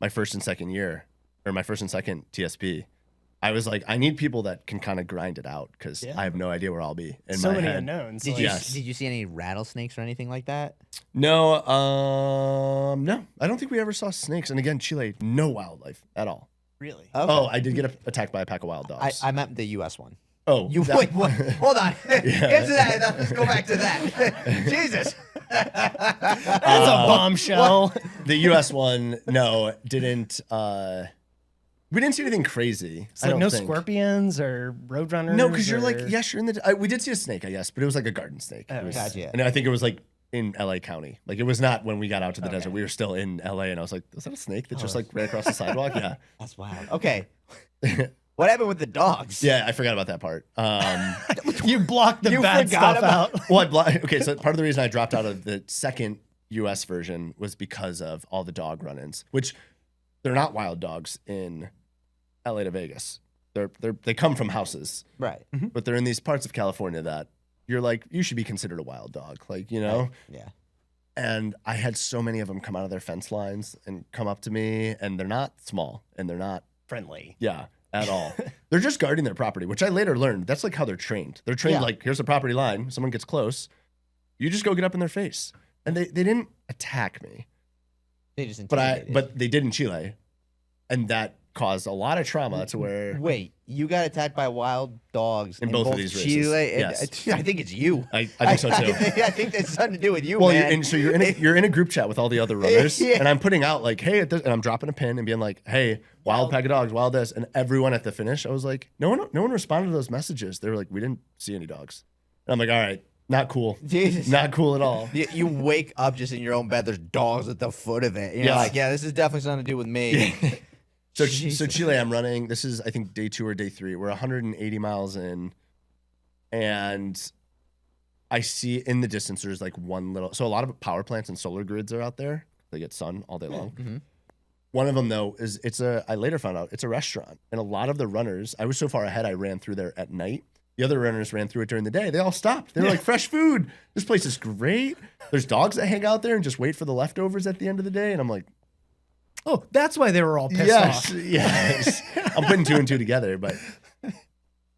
my first and second TSP, I was like, I need people that can kind of grind it out because Yeah. I have no idea where I'll be in so my many head. unknowns. Did like- you Yes. did you see any rattlesnakes or anything like that? No, no. I don't think we ever saw snakes. And again, Chile, no wildlife at all. Really? Okay. Oh, I did get attacked by a pack of wild dogs. I meant the U.S. one. oh, You that- wait, hold on. Answer that. Let's go back to that. Jesus. That's a bombshell. The U.S. one, no, didn't. We didn't see anything crazy. It's I like don't no think. scorpions or roadrunners. No, because you're like, or- yes, you're in the. We did see a snake, I guess, but it was like a garden snake. Oh, It was- gotcha. And I think it was like in LA County. Like it was not when we got out to the Okay. desert. We were still in LA, and I was like, was that a snake that just like ran across the sidewalk? Yeah. That's wild. Okay. What happened with the dogs? Yeah, I forgot about that part. You blocked the You bad forgot stuff about- out. Well, okay, so part of the reason I dropped out of the second US version was because of all the dog run-ins, which they're not wild dogs in LA to Vegas. They come from houses, Right. but they're in these parts of California that you're like, you should be considered a wild dog, like, Right. Yeah. And I had so many of them come out of their fence lines and come up to me, and they're not small, and they're not, Friendly. yeah. at all. They're just guarding their property, which I later learned. That's like how they're trained. They're trained like, here's the property line. Someone gets close. You just go get up in their face. And they didn't attack me. They just intimidated. But they did in Chile. And that caused a lot of trauma to where... Wait, you got attacked by wild dogs in both of these races. Chile and, yes. I think it's you. I think so too. I think that's something to do with you, well, man. and so you're in a group chat with all the other runners, and I'm putting out like, hey, and I'm dropping a pin and being like, hey, wild pack of dogs, wild this, and everyone at the finish, I was like, no one responded to those messages. They were like, we didn't see any dogs. And I'm like, all right, not cool, Jesus. Not cool at all. You wake up just in your own bed. There's dogs at the foot of it. You're like, yeah, this is definitely something to do with me. So Chile, I'm running. This is I think day 2 or day 3. We're 180 miles in, and I see in the distance there's like one little. So a lot of power plants and solar grids are out there. They get sun all day long. Mm-hmm. One of them though is I later found out it's a restaurant, and a lot of the runners. I was so far ahead, I ran through there at night. The other runners ran through it during the day. They all stopped. They were like, fresh food. This place is great. There's dogs that hang out there and just wait for the leftovers at the end of the day. And I'm like, oh, that's why they were all pissed off. Yes. I'm putting 2 and 2 together. But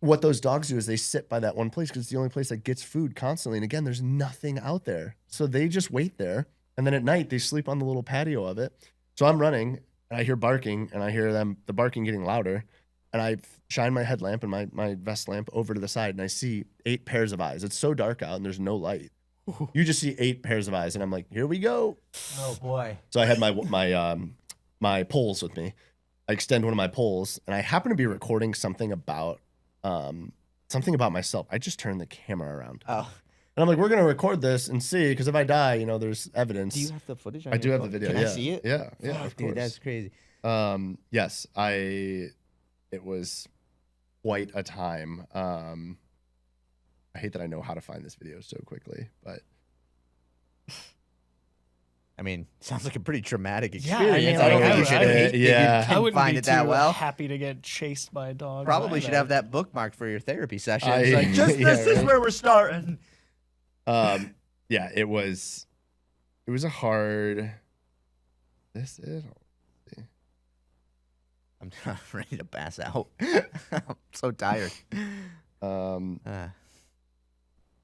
what those dogs do is they sit by that one place because it's the only place that gets food constantly. And again, there's nothing out there. So they just wait there. And then at night, they sleep on the little patio of it. So I'm running, and I hear barking, and I hear the barking getting louder. And I shine my headlamp and my vest lamp over to the side, and I see 8 pairs of eyes. It's so dark out, and there's no light. You just see 8 pairs of eyes, and I'm like, here we go. Oh, boy. So I had my poles with me. I extend one of my poles, and I happen to be recording something about myself. I just turned the camera around. Oh. And I'm like, we're going to record this and see, because if I die, there's evidence. Do you have the footage? I do have the video. Can I see it? Yeah, Fuck, of course. Dude, that's crazy. Yes, it was quite a time. I hate that I know how to find this video so quickly, but I mean, sounds like a pretty traumatic Yeah, experience. I I mean, don't think I you should would- hate that yeah. you I didn't wouldn't find be it that too well. happy to get chased by a dog. Probably should either. have that bookmarked for your therapy session. I- It's like, just yeah, this is right. where we're starting. Yeah, it was a hard. This is. I'm ready to pass out. I'm so tired.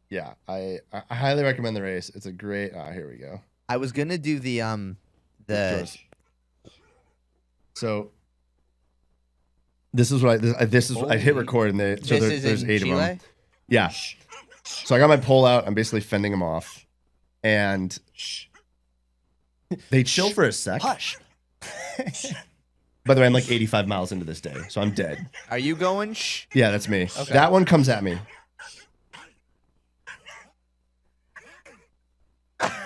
Yeah, I highly recommend the race. It's a great. Here we go. I was gonna do the So this is what I hit record and there's in 8 Chile? of them. Yeah. So I got my pole out. I'm basically fending them off, and they chill for a sec. Hush. By the way, I'm like 85 miles into this day, so I'm dead. Are you going? Shh. Yeah, that's me. Okay. That one comes at me.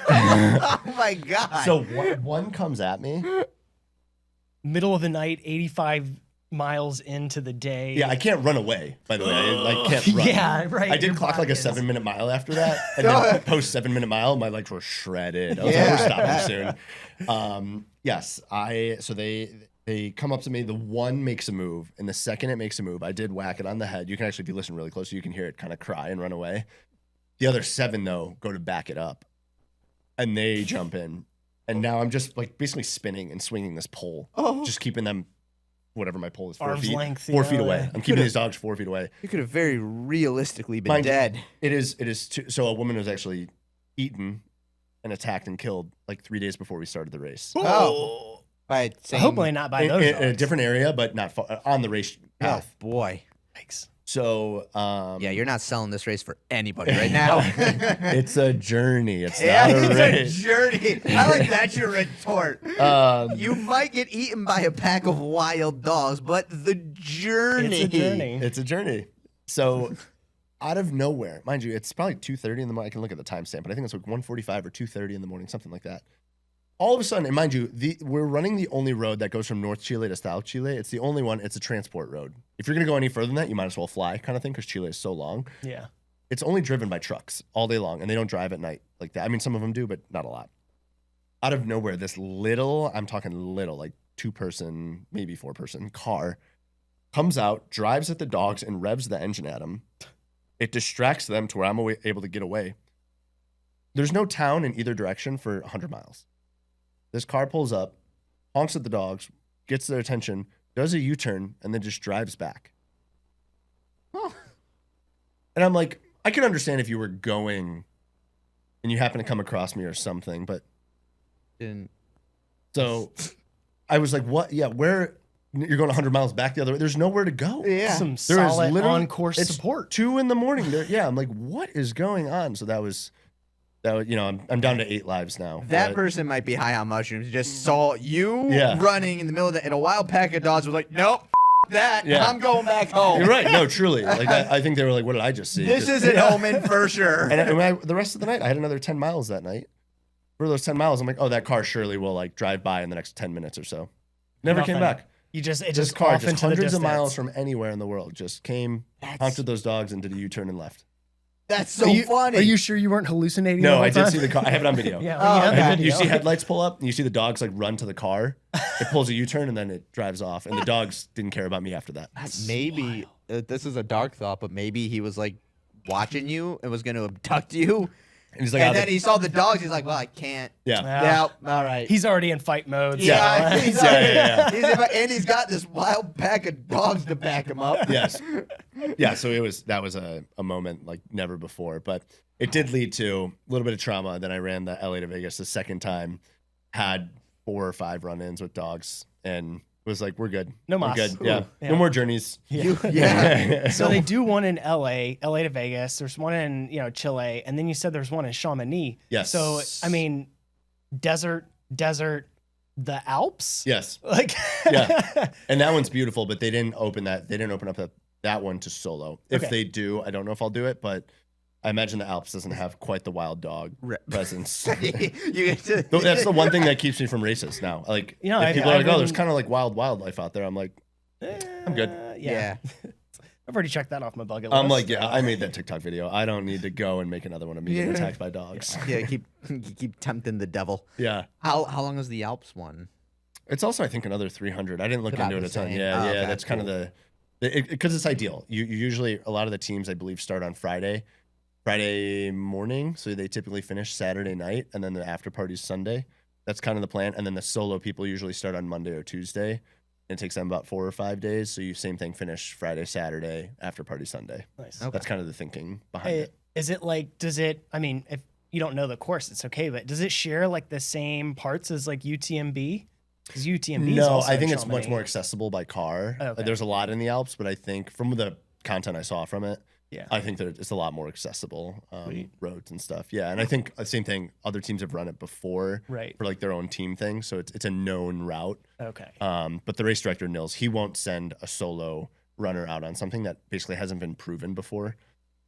Oh my god. So one comes at me. Middle of the night, 85 miles into the day. Yeah, I can't run away. By the way, I can't run. Yeah, right. I did Your clock like a body is- 7-minute mile after that, and then post 7-minute mile, my legs were shredded. I was like, we're stopping soon. Yes, so they come up to me. The one makes a move, and the second it makes a move, I did whack it on the head. You can actually, if you listen really close, you can hear it kind of cry and run away. The other 7 though go to back it up, and they jump in, and now I'm just like basically spinning and swinging this pole, just keeping them. Whatever my pole is, 4 Arm's feet, length, 4 feet yeah. away. I'm keeping these dogs 4 feet away. You could have very realistically been Mind you, dead. It is so a woman was actually eaten and attacked and killed like 3 days before we started the race. Oh. By same, Hopefully not by those In a dogs. different area, but not far, on the race Oh path. boy. Yikes. So Yeah, you're not selling this race for anybody right now. it's a journey. It's Yeah, not a it's race. a journey. I like that your retort. You might get eaten by a pack of wild dogs, but the journey. It's a journey. It's a journey. So out of nowhere, mind you, it's probably 2:30 in the morning. I can look at the timestamp, but I think it's like 1:45 or 2:30 in the morning, something like that. All of a sudden, and mind you, we're running the only road that goes from North Chile to South Chile. It's the only one. It's a transport road. If you're going to go any further than that, you might as well fly, kind of thing, because Chile is so long. Yeah. It's only driven by trucks all day long, and they don't drive at night like that. I mean, some of them do, but not a lot. Out of nowhere, this little, I'm talking little, like 2-person, maybe 4-person car comes out, drives at the dogs, and revs the engine at them. It distracts them to where I'm able to get away. There's no town in either direction for 100 miles. This car pulls up, honks at the dogs, gets their attention, does a U-turn, and then just drives back. Huh. And I'm like, I can understand if you were going and you happen to come across me or something, but Didn't. so I was like, what? Yeah, where? You're going 100 miles back the other way. There's nowhere to go. Yeah. Some There is solid literally- on-course it's support. 2 in the morning. Yeah, I'm like, what is going on? So that was, you know, I'm down to 8 lives now. That But- person might be high on mushrooms. Just saw you Yeah. running in the middle of and a wild pack of dogs was like, nope, that. Yeah. I'm going back home. You're right. No, truly. Like I think they were like, what did I just see? This Just- is an omen for sure. And the rest of the night, I had another 10 miles that night. For those 10 miles, I'm like, oh, that car surely will like drive by in the next 10 minutes or so. Never came Nothing. back. It This just car, off just into the hundreds of distance. miles from anywhere in the world, just came, That's- honked at those dogs, and did a U-turn and left. That's so Are you, funny. Are you sure you weren't hallucinating? the No, whole I did time? see the car. I have it on video. Yeah, Oh, when you had the okay. And you video. see headlights pull up, and you see the dogs like run to the car. It pulls a U-turn, and then it drives off. And the dogs didn't care about me after that. Maybe this is a dark thought, but maybe he was like watching you and was going to abduct you. And he's like, And then he saw the dogs. He's like, well, I can't. yeah. Yeah. Yeah, all right. He's already in fight mode. yeah, so- he's Yeah, already- yeah, and he's got this wild pack of dogs to back him up. Yes. Yeah, so that was a moment like never before. But it did lead to a little bit of trauma. Then I ran the LA to Vegas the second time, had 4 or 5 run-ins with dogs, and was like, we're good. No we're mas. good. Yeah. Yeah. No more journeys. Yeah. So they do one in LA to Vegas. There's one in, Chile, and then you said there's one in Chamonix. Yes. So I mean, desert, the Alps. Yes. Like Yeah. And that one's beautiful, but they didn't open that. They didn't open up that one to solo. If Okay. they do, I don't know if I'll do it, but I imagine the Alps doesn't have quite the wild dog presence. You get to- That's the one thing that keeps me from races now. Like, You know, if I- people are like, I've oh, there's been- kind of like wild wildlife out there. I'm like, I'm good. Yeah. I've already checked that off my bucket list. I'm like, yeah, I made that TikTok video. I don't need to go and make another one of me getting Yeah. attacked by dogs. Yeah, keep tempting the devil. Yeah. How long is the Alps one? It's also, I think, another 300. I didn't look About into it the a ton. same. Yeah, Oh, yeah. okay, That's kind of cool. because it's ideal. You usually, a lot of the teams, I believe, start on Friday morning. So they typically finish Saturday night, and then the after party's Sunday. That's kind of the plan. And then the solo people usually start on Monday or Tuesday. And it takes them about 4 or 5 days. So you same thing, finish Friday, Saturday, after party Sunday. Nice. Okay. That's kind of the thinking behind Hey, it. is it like, I mean, if you don't know the course, it's okay, but does it share like the same parts as like UTMB? Because UTMB is No, also I think in it's much Chamonix. more accessible by car. Okay. There's a lot in the Alps, but I think from the content I saw from it, Yeah. I think that it's a lot more accessible Sweet. roads and stuff. Yeah, and I think the same thing. Other teams have run it before Right. for like their own team thing, so it's a known route. Okay. But the race director Nils, he won't send a solo runner out on something that basically hasn't been proven before,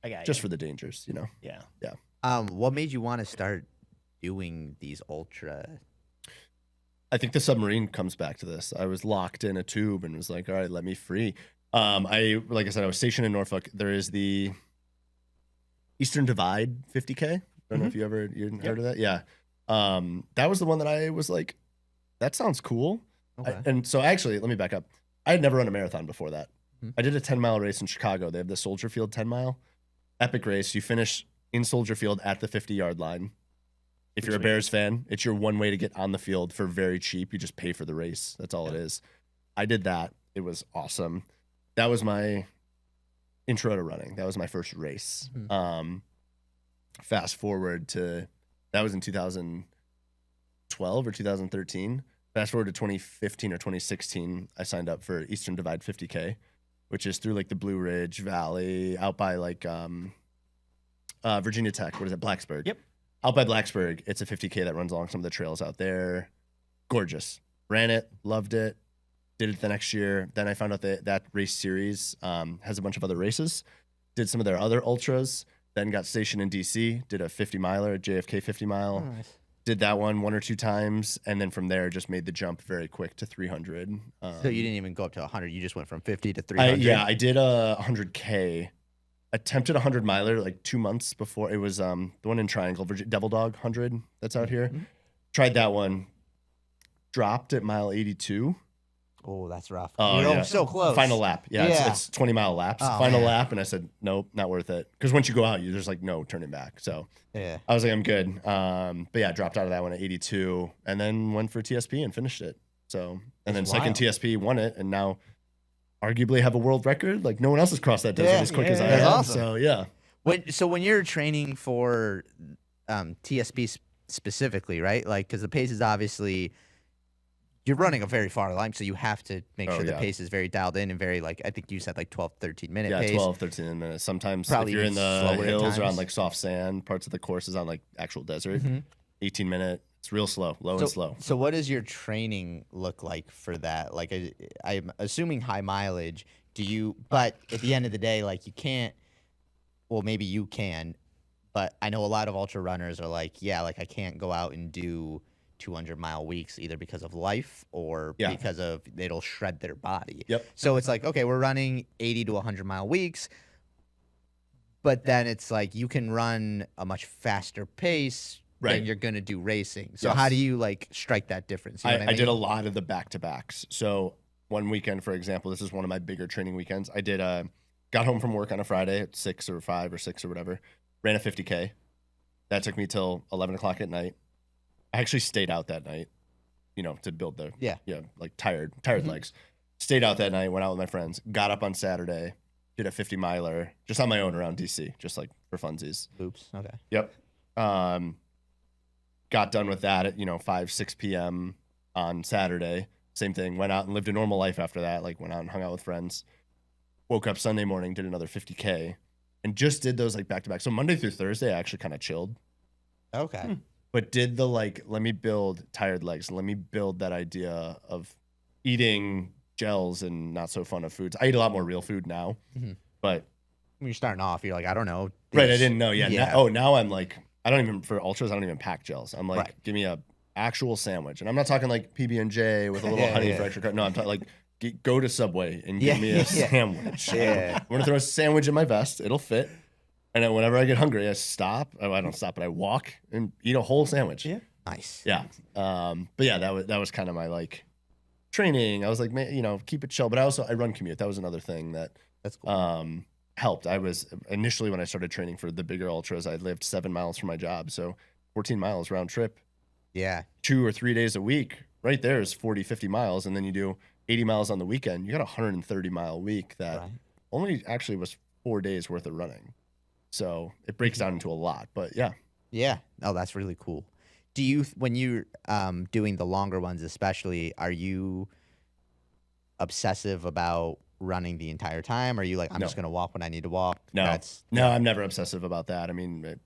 I got just you. for the dangers, you know. Yeah. What made you want to start doing these ultra? I think the submarine comes back to this. I was locked in a tube and was like, all right, let me free. Like I said, I was stationed in Norfolk. There is the Eastern Divide 50K. I don't know if you heard of that. Yeah. That was the one that I was like, that sounds cool. Okay. And so actually, let me back up. I had never run a marathon before that. Hmm. I did a 10-mile race in Chicago. They have the Soldier Field 10-mile. Epic race. You finish in Soldier Field at the 50-yard line. If you're a Sweet. Bears fan, it's your one way to get on the field for very cheap. You just pay for the race. That's all it is. I did that. It was awesome. That was my intro to running. That was my first race. Fast forward to, that was in 2012 or 2013. Fast forward to 2015 or 2016, I signed up for Eastern Divide 50K, which is through like the Blue Ridge Valley, out by like Virginia Tech. What is it? Blacksburg. Yep. Out by Blacksburg. It's a 50K that runs along some of the trails out there. Gorgeous. Ran it, loved it. Did it the next year. Then I found out that that race series has a bunch of other races. Did some of their other ultras. Then got stationed in DC. Did a 50 miler, a JFK 50 mile. Nice. Did that one or two times, and then from there just made the jump very quick to 300. So you didn't even go up to 100. You just went from 50 to 300. I did a 100K. Attempted a 100 miler like 2 months before. It was the one in Triangle, Devil Dog 100 that's out here. Mhm. Tried that one. Dropped at mile 82. Oh, that's rough. Oh, You're yeah. so close. Final lap. Yeah, Yeah. It's 20 mile laps. Oh, Final man. lap. And I said, nope, not worth it. Because once you go out, there's like no turning back. So Yeah. I was like, I'm good. But yeah, dropped out of that one at 82 and then went for TSP and finished it. So, and then That's second wild. TSP won it, and now arguably have a world record. Like no one else has crossed that desert Yeah, as quick yeah, as I yeah. have. That's awesome. So yeah, When you're training for TSP specifically, right? Like, because the pace is obviously you're running a very far line, so you have to make sure the yeah. pace is very dialed in and very like I think you said like 12, 13 minute yeah, pace. 12, 13 minutes. Sometimes Probably if you're in even the slower at hills or on times. like soft sand, parts of the course is on like actual desert. Mhm. 18-minute. It's real slow, low and slow. So what does your training look like for that? Like I'm assuming high mileage. But at the end of the day, like you can't. Well, maybe you can, but I know a lot of ultra runners are like, yeah, like I can't go out and do 200-mile weeks either because of life or Yeah. because of it'll shred their body. Yep. So it's like, okay, we're running 80 to 100-mile weeks, but then it's like you can run a much faster pace Right. than you're gonna do racing. So Yes. how do you like strike that difference? You know what I did a mean? lot of the back-to-backs. So one weekend, for example, this is one of my bigger training weekends. I did got home from work on a Friday at 6 or 5 or 6 or whatever, ran a 50K. That took me till 11 o'clock at night. I actually stayed out that night, to build the like tired legs. Stayed out that night, went out with my friends, got up on Saturday, did a 50 miler just on my own around DC, just like for funsies. Oops. Okay. Yep. Got done with that at 5, 6 p.m. on Saturday. Same thing. Went out and lived a normal life after that. Like went out and hung out with friends. Woke up Sunday morning, did another 50K, and just did those like back to back. So Monday through Thursday, I actually kind of chilled, Okay. but did the like let me build tired legs. Let me build that idea of eating gels and not so fun of foods. I eat a lot more real food now, Mhm. but When you're starting off, you're like, I don't know. right, I this. didn't know. Yeah. Yeah. Now I'm like, I don't even for ultras. I don't even pack gels. I'm like, Right. give me a actual sandwich, and I'm not talking like PB&J with a little Yeah, honey yeah. for extra cut. No, I'm talking like go to Subway and give me a Yeah. sandwich. Yeah. I'm gonna throw a sandwich in my vest. It'll fit. And then whenever I get hungry, I stop. Oh, I don't stop, but I walk and eat a whole sandwich. Yeah. Nice. Yeah. But yeah, that was kind of my like training. I was like, man, keep it chill. But I run commute. That was another thing that That's cool. helped. I was initially when I started training for the bigger ultras, I lived 7 miles from my job, so 14 miles round trip, Yeah. 2 or 3 days a week. Right there is 40, 50 miles, and then you do 80 miles on the weekend. You got a 130-mile week that Right. only actually was 4 days worth of running. So it breaks down into a lot. But yeah, Yeah. Oh, that's really cool. Do you, when you're doing the longer ones, especially, are you obsessive about running the entire time? Or are you like, I'm No. just gonna walk when I need to walk? No. That's no, I'm never obsessive about that. I mean,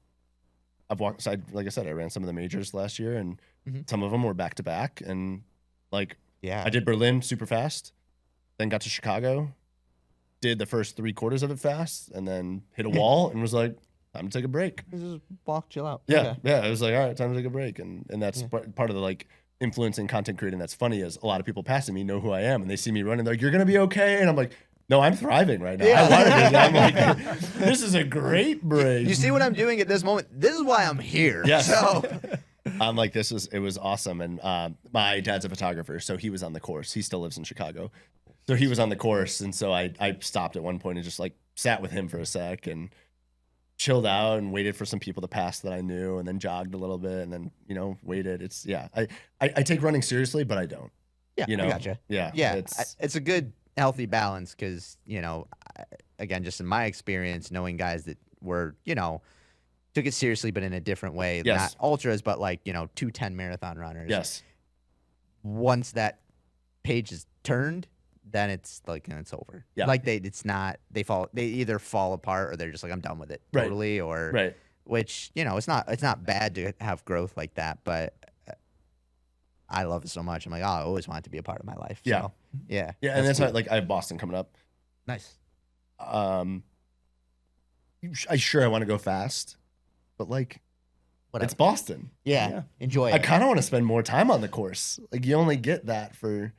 I've walked. So like I said, I ran some of the majors last year, and Mhm. some of them were back to back. And like yeah. I did Berlin super fast, then got to Chicago, did the first 3/4 of it fast, and then hit a wall and was like, time to take a break. Just walk, chill out. Yeah, Okay. yeah. It was like, all right, time to take a break, and that's Yeah. part of the like influencing content creating. That's funny is a lot of people passing me know who I am, and they see me running. They're like, you're gonna be okay, and I'm like, no, I'm thriving right now. Yeah. I wanted it. I'm like, this is a great break. You see what I'm doing at this moment? This is why I'm here. Yes. So I'm like, it was awesome. And my dad's a photographer, so he was on the course. He still lives in Chicago. So he was on the course. And so I stopped at one point and just like sat with him for a sec and chilled out and waited for some people to pass that I knew, and then jogged a little bit and then, waited. It's I take running seriously, but I don't. yeah, You know? I gotcha. Yeah. Yeah, It's it's a good healthy balance because again, just in my experience, knowing guys that were took it seriously, but in a different way, Yes. not ultras, but like 2:10 marathon runners. yes. Once that page is turned, then it's like it's over. Yeah. Like they either fall apart or they're just like I'm done with it Right. totally, or Right. which it's not bad to have growth like that, but I love it so much. I'm like, I always want it to be a part of my life. Yeah. So, yeah. Yeah. And that's cool. why like I have Boston coming up. Nice. I want to go fast, but like Whatever. it's Boston. Yeah. Yeah. Enjoy I it. kind of want to spend more time on the course. Like you only get that for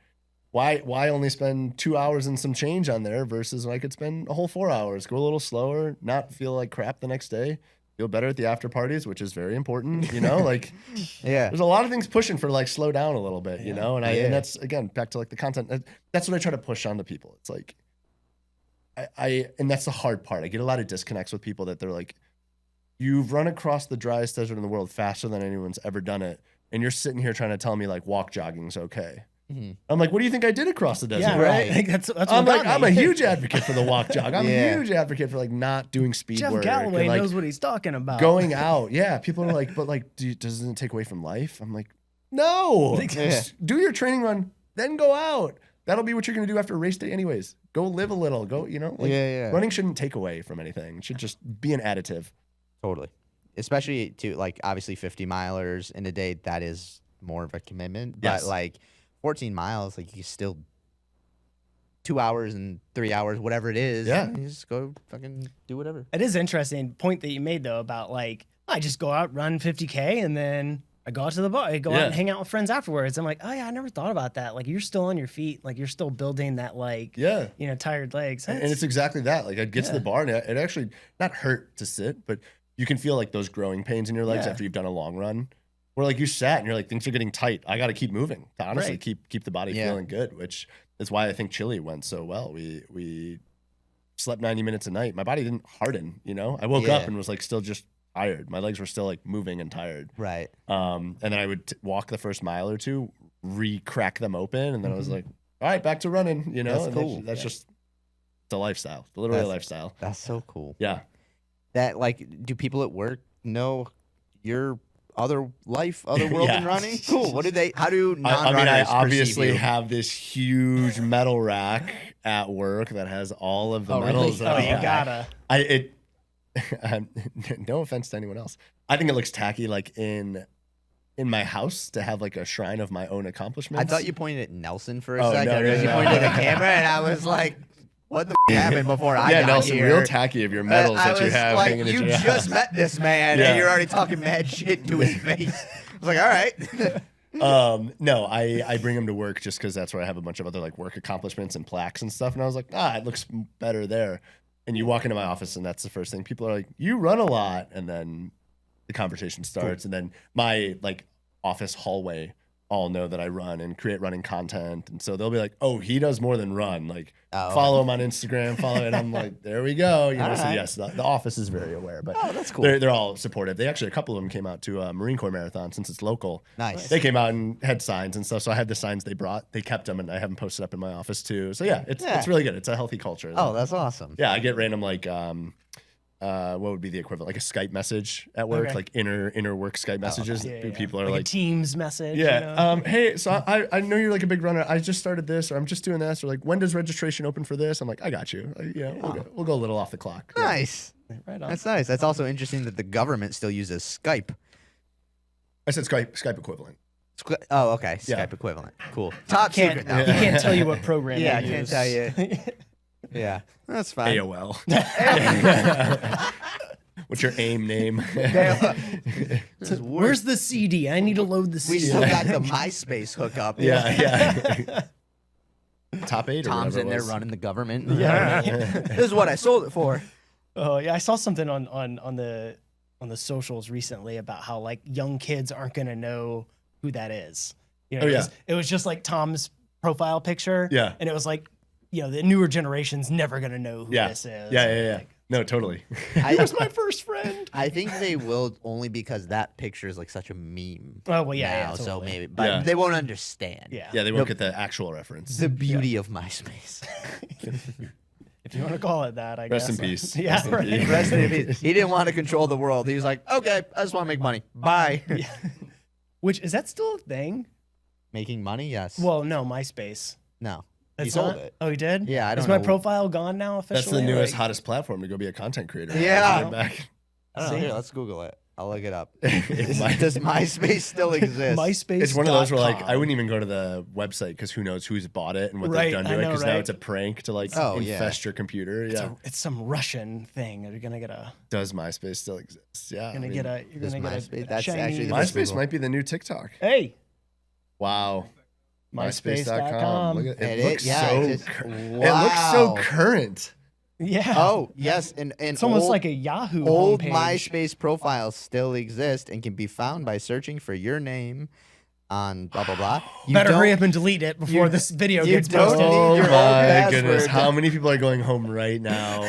why only spend 2 hours and some change on there versus I could spend a whole 4 hours, go a little slower, not feel like crap the next day, feel better at the after parties, which is very important, like Yeah. there's a lot of things pushing for like slow down a little bit, and Yeah. and that's again back to like the content. That's what I try to push on to people. It's like and that's the hard part. I get a lot of disconnects with people that they're like, you've run across the driest desert in the world faster than anyone's ever done it, and you're sitting here trying to tell me like walk jogging's okay. I'm like, what do you think I did across the desert? Yeah, right. Like, that's I'm what like, got I'm me. a huge advocate for the walk jog. I'm Yeah. a huge advocate for like not doing speed Jeff work. Galloway and, like, knows what he's talking about. going out. Yeah, people are like, but like, doesn't it take away from life? I'm like, no. Yeah. Do your training run, then go out. That'll be what you're gonna do after a race day, anyways. Go live a little. Go, like, Yeah. running shouldn't take away from anything. It should just be an additive. Totally. Especially to like obviously 50 milers in a day, that is more of a commitment. But Yes. like 14 miles, like you still 2 hours and 3 hours, whatever it is. Yeah. You just go fucking do whatever. It is interesting point that you made though about like I just go out, run 50K, and then I go out to the bar. I go out and hang out with friends afterwards. I'm like, oh yeah, I never thought about that. Like you're still on your feet, like you're still building that like tired legs. And it's exactly that. Like I'd get to the bar and it actually not hurt to sit, but you can feel like those growing pains in your legs after you've done a long run. Where like you sat and you're like, things are getting tight. I got to keep moving to honestly keep the body feeling good, which is why I think Chile went so well. We slept 90 minutes a night. My body didn't harden, I woke up and was like still just tired. My legs were still like moving and tired. Right. And then I would walk the first mile or two, re-crack them open, and then I was like, all right, back to running, That's and cool. That's just the lifestyle, literally a lifestyle. That's so cool. Yeah. That like, do people at work know your other life, other world than running? Cool. How do non-runners I perceive obviously you? have this huge metal rack at work that has all of the medals. Oh, you gotta. No offense to anyone else. I think it looks tacky, like in my house, to have like a shrine of my own accomplishments. I thought you pointed at Nelson for a Oh, second. no, because you pointed at the camera, and I was like, what the happened before I got Nelson, here? real tacky of your medals I that you was have like, hanging in you your just met this man, and you're already talking mad shit to his face. I was like, all right. No, I bring him to work just because that's where I have a bunch of other like work accomplishments and plaques and stuff. And I was like, it looks better there. And you walk into my office and that's the first thing. People are like, you run a lot. And then the conversation starts. And then my like office hallway all know that I run and create running content. And so they'll be like, oh, he does more than run. Like follow him on Instagram, follow it. And I'm like, there we go. So yes, the office is very aware, but that's cool. They're all supportive. They actually, a couple of them came out to a Marine Corps marathon since it's local. Nice. They came out and had signs and stuff. So I had the signs they brought, they kept them and I have them posted up in my office too. So yeah, it's really good. It's a healthy culture. Oh, that's awesome. Yeah. I get random like, what would be the equivalent? Like a Skype message at work, like inner work Skype messages. People are like like a Teams message. Hey, so I know you're like a big runner. I just started this, or I'm just doing this, or like, when does registration open for this? I'm like, I got you. We'll go a little off the clock. Nice. Right on. That's nice. That's also interesting that the government still uses Skype. I said Skype equivalent. Oh, okay. Skype equivalent. Cool. Top secret now. He can't tell you what program. Yeah, I they can't use. tell you. Yeah, that's fine. AOL. What's your AIM name? Where's the CD? I need to load the We CD. still got the MySpace hookup. Yeah. Top 8 or Tom's whatever in it there was. running the government. Yeah. This is what I sold it for. Oh yeah, I saw something on the socials recently about how like young kids aren't gonna know who that is. It was just like Tom's profile picture. Yeah. And it was like, the newer generation's never gonna know who this is. Yeah. Like, No, totally. here's my first friend. I think they will only because that picture is like such a meme. Oh well, yeah. now, so Totally. maybe, but they won't understand. Yeah. Yeah, they won't get the actual reference. The beauty of MySpace. If you want to call it that, I Rest guess. in peace. Yeah. Rest in Right. peace. Rest in peace. He didn't want to control the world. He was like, okay, I just want to make money. Bye. Yeah. Which is that still a thing? Making money? Yes. Well, no, MySpace. no. He sold it. Oh, he did? Yeah, I don't Is my know. profile gone now officially? That's the newest, Like- hottest platform to go be a content creator. Yeah. Get back. I don't know. Here, let's Google it. I'll look it up. My- Does MySpace still exist? MySpace. It's one of those where like I wouldn't even go to the website because who knows who's bought it and what Right, they've done to I it know, because now right? it's a prank to like Oh, yeah. infest your computer. It's some Russian thing. You're gonna get a. Does MySpace still exist? Yeah. You're gonna get a. You're does gonna get MySpace- a that's Chinese. actually the MySpace Google. might be the new TikTok. Hey. Wow. MySpace.com. Look at And it. Looks yeah, so. it just- It looks so wow. current. Yeah. Oh, yes. And It's almost like a Yahoo old homepage. MySpace profiles still exist and can be found by searching for your name on blah, blah, blah. You Better hurry don't- up and delete it before this video you gets don't posted. need Oh your own my goodness! password. How many people are going home right now?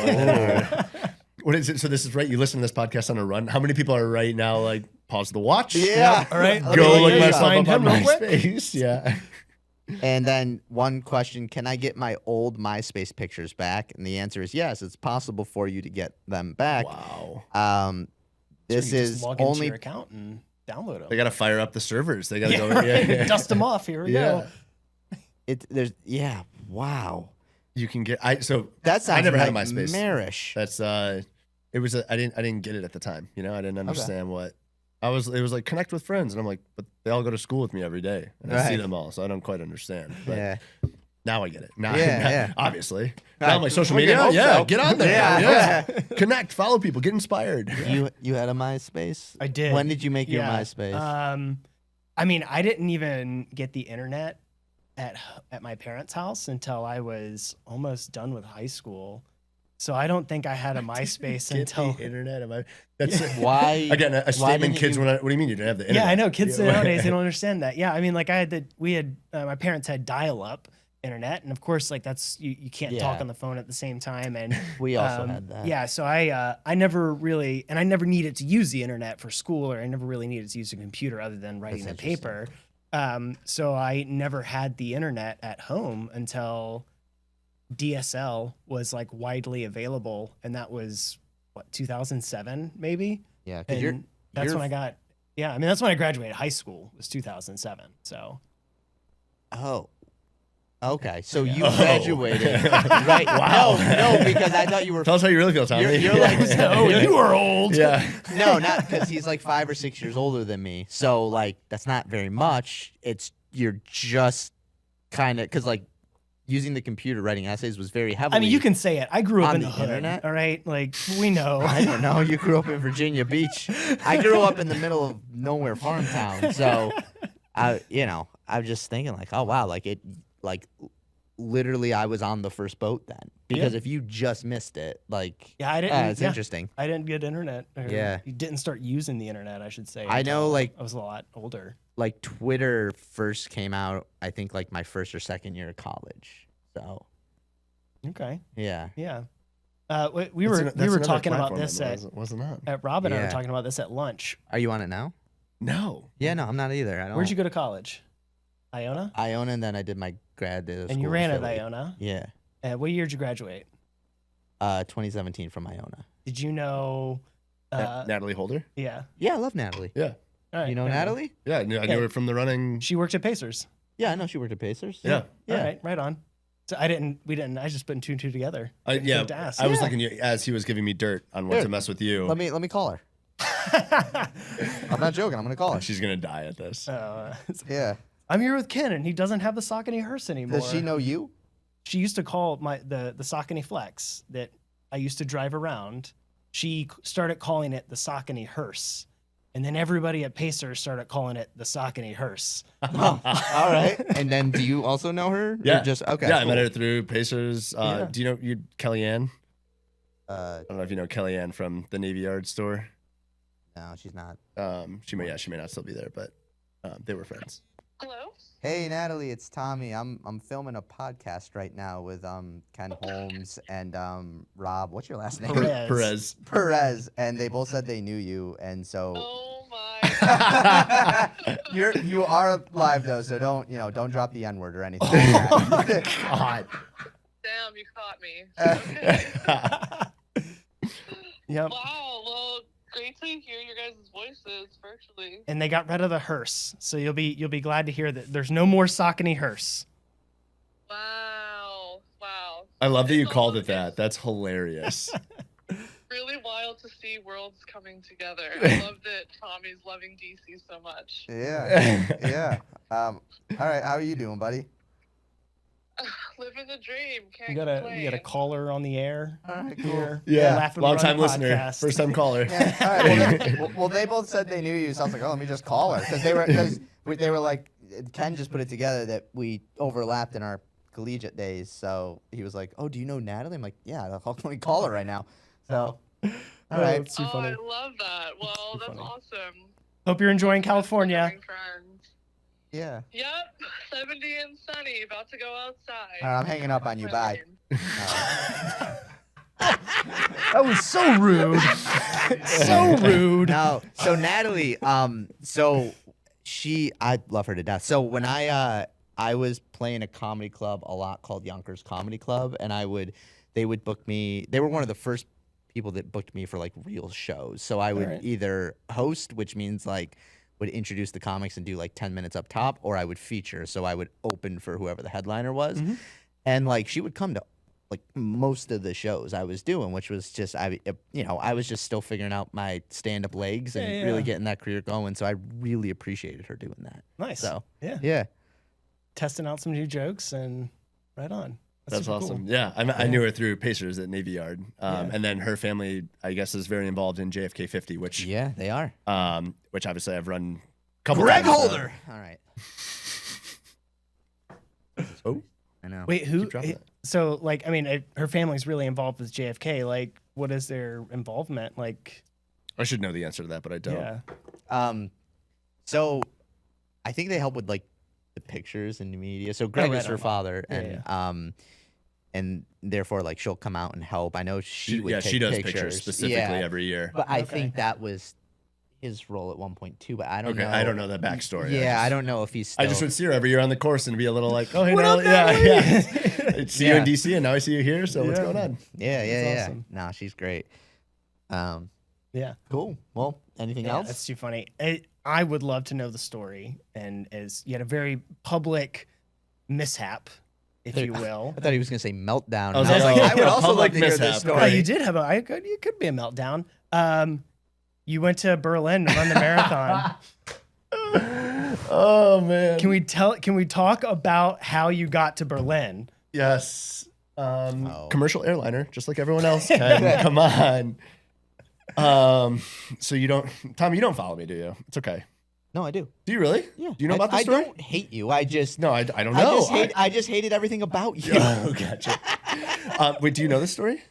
What is it? So this is right. You listen to this podcast on a run. How many people are right now? Like pause the watch. Yeah. All right. Let me Go look look this myself up. Find up on him real quick. MySpace. Yeah. And then one question, can I get my old MySpace pictures back? And the answer is yes, it's possible for you to get them back. Wow. This So you is just log into only your account and download them. They got to fire up the servers. They got to go. Right. Dust them off. Here we go. wow. You can get so That sounds I never had a like MySpace. Marish. That's it was I didn't get it at the time. You know, I didn't understand what it was like connect with friends, and I'm like, but they all go to school with me every day, and I see them all, so I don't quite understand. But now I get it. Now, obviously. Now I'm like social media. Yeah, get on there. Yeah. Connect, follow people, get inspired. You had a MySpace? I did. When did you make your MySpace? I mean, I didn't even get the internet at my parents' house until I was almost done with high school. So I don't think I had a MySpace until the internet. That's why again a statement. Kids, what do you mean you didn't have the internet? Yeah, I know kids nowadays they don't understand that. Yeah, I mean, like my parents had dial-up internet, and of course, like that's you can't talk on the phone at the same time. And we also had that. Yeah, so I never really, and I never needed to use the internet for school, or I never really needed to use a computer other than writing the paper. So I never had the internet at home until DSL was like widely available, and that was what 2007 maybe. Yeah, because that's when I got. Yeah, I mean that's when I graduated high school was 2007. So. Oh. Okay, so you graduated, right? Wow. No, because I thought you were. Tell us how you really feel, Tommy. You're like, no, you are old. Yeah. No, not because he's like 5 or 6 years older than me. So like that's not very much. You're just kind of because like using the computer writing essays was very heavily. I mean, you can say it. I grew up on in the hood, internet. all right, like we know. I don't know. You grew up in Virginia Beach. I grew up in the middle of nowhere farm town. So, I'm just thinking like, oh wow, literally I was on the first boat then. Because if you just missed it, like I didn't. it's interesting. I didn't get internet. You didn't start using the internet, I should say. I know, like I was a lot older. Like Twitter first came out, I think like my first or second year of college. So. Okay. Yeah. Yeah. We were talking about this wasn't on. at Rob and I were talking about this at lunch. Are you on it now? No. Yeah, no, I'm not either. I don't. Where'd you go to college? Iona? Iona, and then I did my grad at And you ran at Iona? Yeah. What year did you graduate? 2017 from Iona. Did you know Natalie Holder? Yeah. Yeah, I love Natalie. Yeah. All right, you know Natalie? Yeah, I knew her from the running. She worked at Pacers. Yeah, I know she worked at Pacers. Yeah. All right on. So we didn't. I just put two and two together. I was looking as he was giving me dirt on what to mess with you. Let me call her. I'm not joking. I'm gonna call her. She's gonna die at this. Yeah. I'm here with Ken, and he doesn't have the Saucony hearse anymore. Does she know you? She used to call the Saucony Flex that I used to drive around. She started calling it the Saucony hearse. And then everybody at Pacers started calling it the Saucony hearse. All right. And then do you also know her? Yeah. Okay. Yeah, cool. I met her through Pacers. Do you know Kellyanne? I don't know if you know Kellyanne from the Navy Yard store. No, she's not. She may not still be there, but they were friends. Hello? Hey Natalie, it's Tommy. I'm filming a podcast right now with Ken Holmes and Rob. What's your last name? Perez. Perez, and they both said they knew you, and so. Oh my. You are live though, so don't drop the N-word or anything. God. Damn, you caught me. Okay. Yep. Wow, well, great to hear your guys' voices virtually. And they got rid of the hearse, so you'll be glad to hear that there's no more Saucony hearse. Wow. I love that you called it that. That's hilarious. Really wild to see worlds coming together. I love that Tommy's loving DC so much. Yeah. All right, how are you doing, buddy? Living the dream. Can't You got a complain. caller on the air. All right, cool. Here. Yeah, Laughing long Run time listener, podcast. first time caller. Yeah, all right. Well, they both said they knew you, so I was like, oh, let me just call her because they were like, Ken just put it together that we overlapped in our collegiate days. So he was like, oh, do you know Natalie? I'm like, yeah, let me call her right now. So, all right. That's too Oh, funny. I love that. Well, Too that's funny. awesome. Hope you're enjoying California. Having friends. Yeah. Yep, 70 and sunny, about to go outside. All right, I'm hanging up on you. Bye. That was so rude. So rude. No, so Natalie, I love her to death. So when I I was playing a comedy club a lot called Yonkers Comedy Club, and they would book me. They were one of the first people that booked me for like real shows. So I would Alright. either host, which means like would introduce the comics and do like 10 minutes up top, or I would feature. So I would open for whoever the headliner was. And like she would come to like most of the shows I was doing, which was just I was just still figuring out my stand-up legs and really getting that career going. So I really appreciated her doing that. Nice. So Yeah. yeah. Testing out some new jokes and right on. That's super awesome. cool. Yeah, I knew her through Pacers at Navy Yard, and then her family, I guess, is very involved in JFK 50, which Yeah, they are. which obviously I've run a couple. Greg times now. Holder. All right. Oh, I know. Wait, who? Keep dropping that. So, like, I mean, her family's really involved with JFK. Like, what is their involvement? Like, I should know the answer to that, but I don't. yeah. So I think they help with like the pictures and the media. So Greg right is her on. father, Yeah, and therefore like she'll come out and help. I know she would take she does pictures specifically yeah, every year. but I Okay. think that was his role at one point too. But I don't Okay, know. I don't know that backstory. Yeah, I don't know if he's. Still... I just would see her every year on the course and be a little like, oh, hey, What Natalie. up, Yeah, Natalie? yeah. I'd see you in Yeah. DC, and now I see you here. So what's Yeah. going on? Yeah, That's yeah. awesome. No, she's great. Yeah. Cool. Well, anything Yeah, else? that's too funny. I would love to know the story. And as you had a very public mishap, if you will. I thought he was gonna say meltdown. I was and like, I would yeah, also public love to hear mishap. this Yeah, story. you did have it could be a meltdown. You went to Berlin to run the marathon. Oh man. Can we talk about how you got to Berlin? Yes. Oh. Commercial airliner, just like everyone else can. Come on. So you don't, Tommy, you don't follow me, do you? It's okay. No, I do. Do you really? Yeah. Do you know about the I story? don't hate you. I just. No, I don't know. I just hated everything about you. Oh, gotcha. Wait, do you know this story?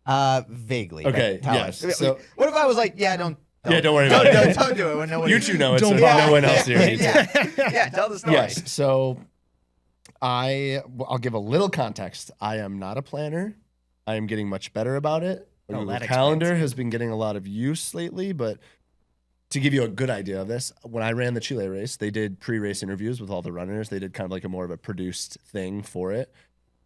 Vaguely. Okay, but tell yes, us. so- what if I was like, yeah, don't worry about it. don't do it when no one. You two know it, so Don't no one else here needs it. yeah, tell the story. Yes. So I'll give a little context. I am not a planner. I am getting much better about it. My Oh, Google that Calendar explains. has been getting a lot of use lately, but to give you a good idea of this, when I ran the Chile race, they did pre-race interviews with all the runners. They did kind of like a more of a produced thing for it.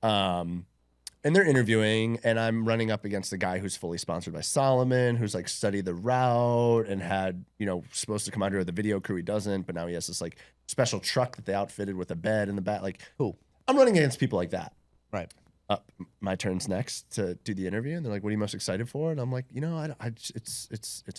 And they're interviewing, and I'm running up against a guy who's fully sponsored by Solomon, who's like studied the route and had, supposed to come under the video crew. He doesn't, but now he has this like special truck that they outfitted with a bed in the back. Like, Cool. I'm running against people like that. Right. My turn's next to do the interview, and they're like, "What are you most excited for?" And I'm like, it's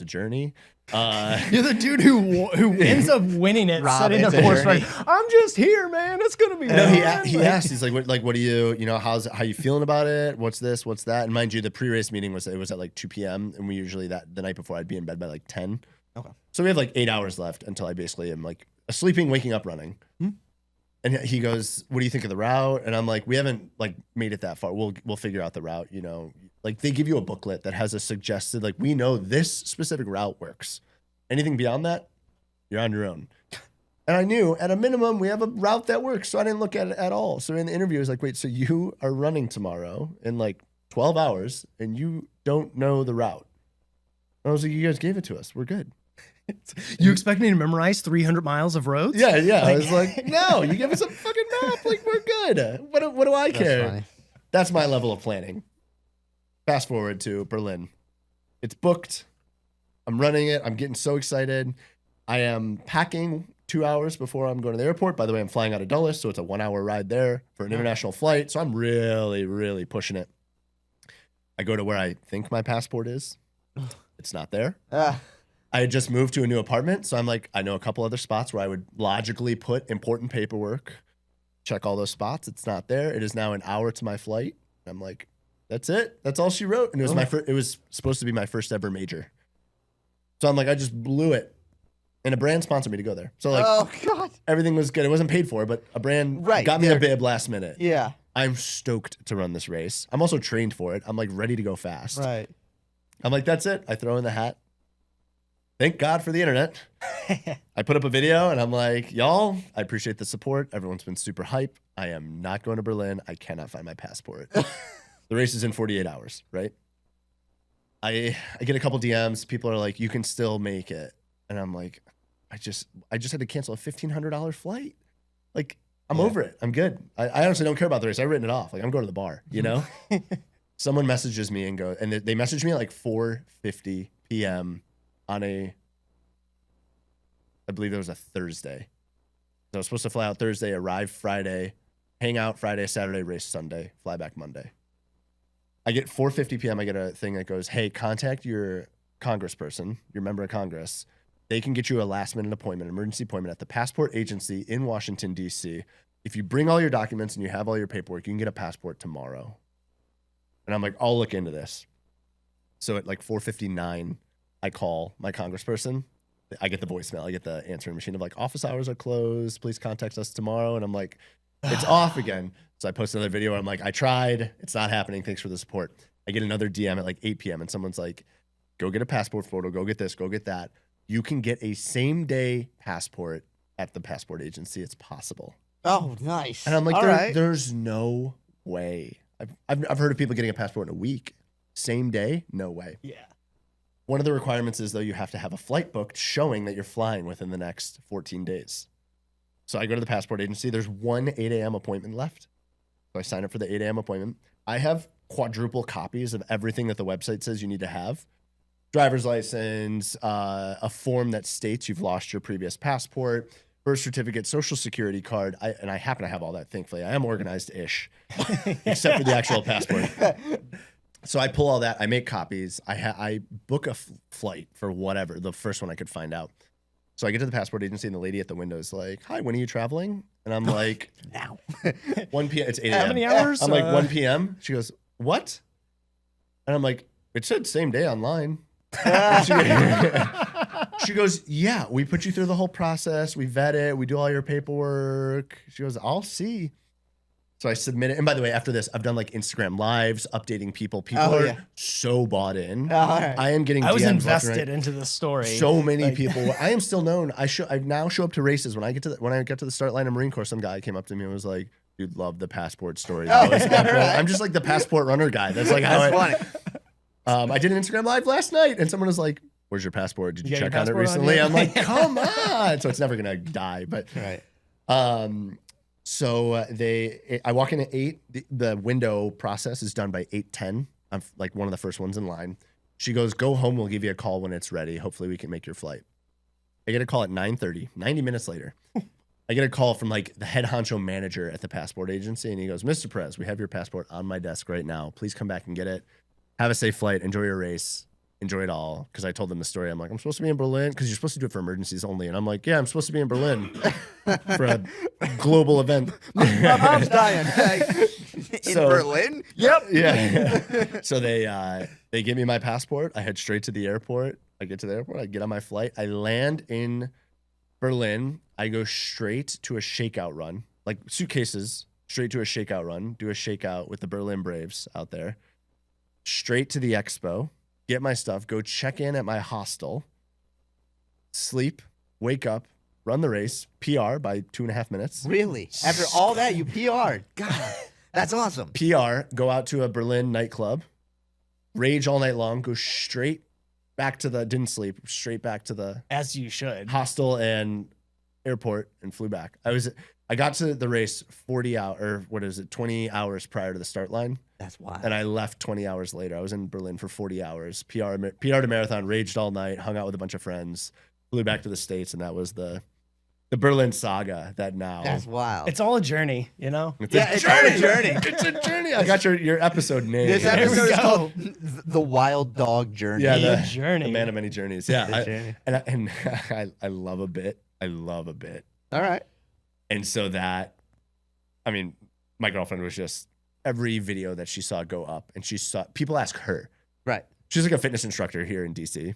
a journey. You're the dude who ends up winning it, Rob, setting it's the a course journey. right. I'm just here, man. It's gonna be. No, fun. he asked. He's like, what do you, how you feeling about it? What's this? What's that? And mind you, the pre-race meeting was at like 2 p.m. and we usually the night before I'd be in bed by like 10. Okay. So we have like 8 hours left until I basically am like sleeping, waking up, running. And he goes, "What do you think of the route?" And I'm like, "We haven't like made it that far. We'll figure out the route. Like they give you a booklet that has a suggested like we know this specific route works. Anything beyond that, you're on your own." And I knew at a minimum we have a route that works, so I didn't look at it at all. So in the interview, I was like, "Wait, so you are running tomorrow in like 12 hours and you don't know the route?" And I was like, "You guys gave it to us. We're good." You expect me to memorize 300 miles of roads? Yeah. I Like- was like, "No, you give us a fucking map. Like we're good. What do I care?" That's funny. That's my level of planning. Fast forward to Berlin. It's booked. I'm running it. I'm getting so excited. I am packing 2 hours before I'm going to the airport. By the way, I'm flying out of Dulles, so it's a 1 hour ride there for an international flight. So I'm really, really pushing it. I go to where I think my passport is. It's not there. I had just moved to a new apartment, so I'm like, I know a couple other spots where I would logically put important paperwork, check all those spots. It's not there. It is now an hour to my flight. I'm like, that's it. That's all she wrote. And it was it was supposed to be my first ever major. So I'm like, I just blew it. And a brand sponsored me to go there. So like Oh God. everything was good. It wasn't paid for, but a brand Right, got me a they're- bib last minute. Yeah. I'm stoked to run this race. I'm also trained for it. I'm like ready to go fast. Right. I'm like, that's it. I throw in the hat. Thank God for the internet. I put up a video and I'm like, y'all, I appreciate the support. Everyone's been super hype. I am not going to Berlin. I cannot find my passport. The race is in 48 hours, right? I get a couple DMs. People are like, you can still make it. And I'm like, I just had to cancel a $1,500 flight. Like, I'm over it. I'm good. I honestly don't care about the race. I've written it off. Like I'm going to the bar, you know? Someone messages me and they messaged me at like 4:50 p.m. on I believe it was a Thursday. So I was supposed to fly out Thursday, arrive Friday, hang out Friday, Saturday, race Sunday, fly back Monday. I get 4:50 p.m. I get a thing that goes, hey, contact your congressperson, your member of Congress. They can get you a last-minute appointment, emergency appointment at the passport agency in Washington, D.C. If you bring all your documents and you have all your paperwork, you can get a passport tomorrow. And I'm like, I'll look into this. So at like 4:59, I call my congressperson. I get the voicemail. I get the answering machine of like, office hours are closed. Please contact us tomorrow. And I'm like, it's off again. So I post another video where I'm like, I tried. It's not happening. Thanks for the support. I get another DM at like 8 p.m. and someone's like, go get a passport photo. Go get this. Go get that. You can get a same-day passport at the passport agency. It's possible. Oh, nice. And I'm like, All right. there's no way. I've heard of people getting a passport in a week. Same day? No way. Yeah. One of the requirements is, though, you have to have a flight booked showing that you're flying within the next 14 days. So I go to the passport agency. There's one 8 a.m. appointment left. So I sign up for the 8 a.m. appointment. I have quadruple copies of everything that the website says you need to have. Driver's license, a form that states you've lost your previous passport, birth certificate, social security card. And I happen to have all that, thankfully. I am organized-ish, except for the actual passport. So I pull all that. I make copies. I book a flight for whatever, the first one I could find out. So I get to the passport agency, and the lady at the window is like, hi, when are you traveling? And I'm like, now. 1 p.m. It's 8 a.m. How many hours? I'm like, 1 p.m. She goes, what? And I'm like, it said same day online. She goes, yeah, we put you through the whole process. We vet it. We do all your paperwork. She goes, I'll see. So I submit it. And by the way, after this, I've done like Instagram lives, updating people. People are so bought in. Right. I am getting I was DMs invested into the story. So many people. I am still known. I now show up to races. When I get to the start line of Marine Corps, some guy came up to me and was like, dude, love the passport story. I'm just like the passport runner guy. That's like how funny. I did an Instagram live last night, and someone was like, where's your passport? Did you check on it recently? I'm like, come on. So it's never gonna die. But so I walk in at 8. The window process is done by 8:10. I'm like one of the first ones in line. She goes, go home. We'll give you a call when it's ready. Hopefully we can make your flight. I get a call at 9:30, 90 minutes later. I get a call from like the head honcho manager at the passport agency. And he goes, Mr. Perez, we have your passport on my desk right now. Please come back and get it. Have a safe flight. Enjoy your race. Enjoy it all. Because I told them the story. I'm like, I'm supposed to be in Berlin because you're supposed to do it for emergencies only. And I'm like, yeah, I'm supposed to be in Berlin for a global event. My mom's dying. In Berlin? Yep. Yeah. So they give me my passport. I head straight to the airport. I get to the airport. I get on my flight. I land in Berlin. I go straight to a shakeout run, like suitcases, straight to a shakeout run, do a shakeout with the Berlin Braves out there, straight to the expo, get my stuff, go check in at my hostel, sleep, wake up, run the race, PR by 2.5 minutes. Really? After all that, you PR'd. God, that's awesome. PR, go out to a Berlin nightclub, rage all night long, go straight back to didn't sleep, straight back to the as you should hostel and airport and flew back. I got to the race 20 hours prior to the start line. That's wild. And I left 20 hours later. I was in Berlin for 40 hours. PR to marathon, raged all night, hung out with a bunch of friends, flew back to the States, and that was the Berlin saga that now. That's wild. It's all a journey, you know? It's a journey. It's a journey. I got your episode name. This episode is called The Wild Dog Journey. Yeah, the journey. The man of many journeys. Yeah. Journey. I love a bit. I love a bit. All right. And so my girlfriend was just, every video that she saw go up, and she saw, people ask her. Right. She's like a fitness instructor here in DC.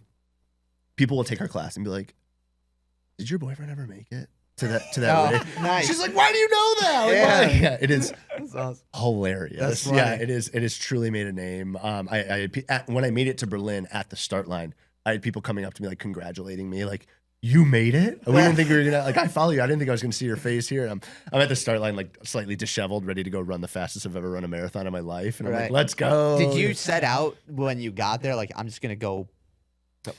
People will take her class and be like, did your boyfriend ever make it to that race? Nice. She's like, why do you know that? Like, yeah, it is That's awesome. hilarious. That's funny. Yeah, it is truly made a name. When I made it to Berlin at the start line, I had people coming up to me like congratulating me, like, you made it? We didn't think we were gonna, like, I follow you. I didn't think I was gonna see your face here. I'm at the start line, like slightly disheveled, ready to go run the fastest I've ever run a marathon in my life. And I'm like, let's go. Did you set out when you got there, like, I'm just gonna go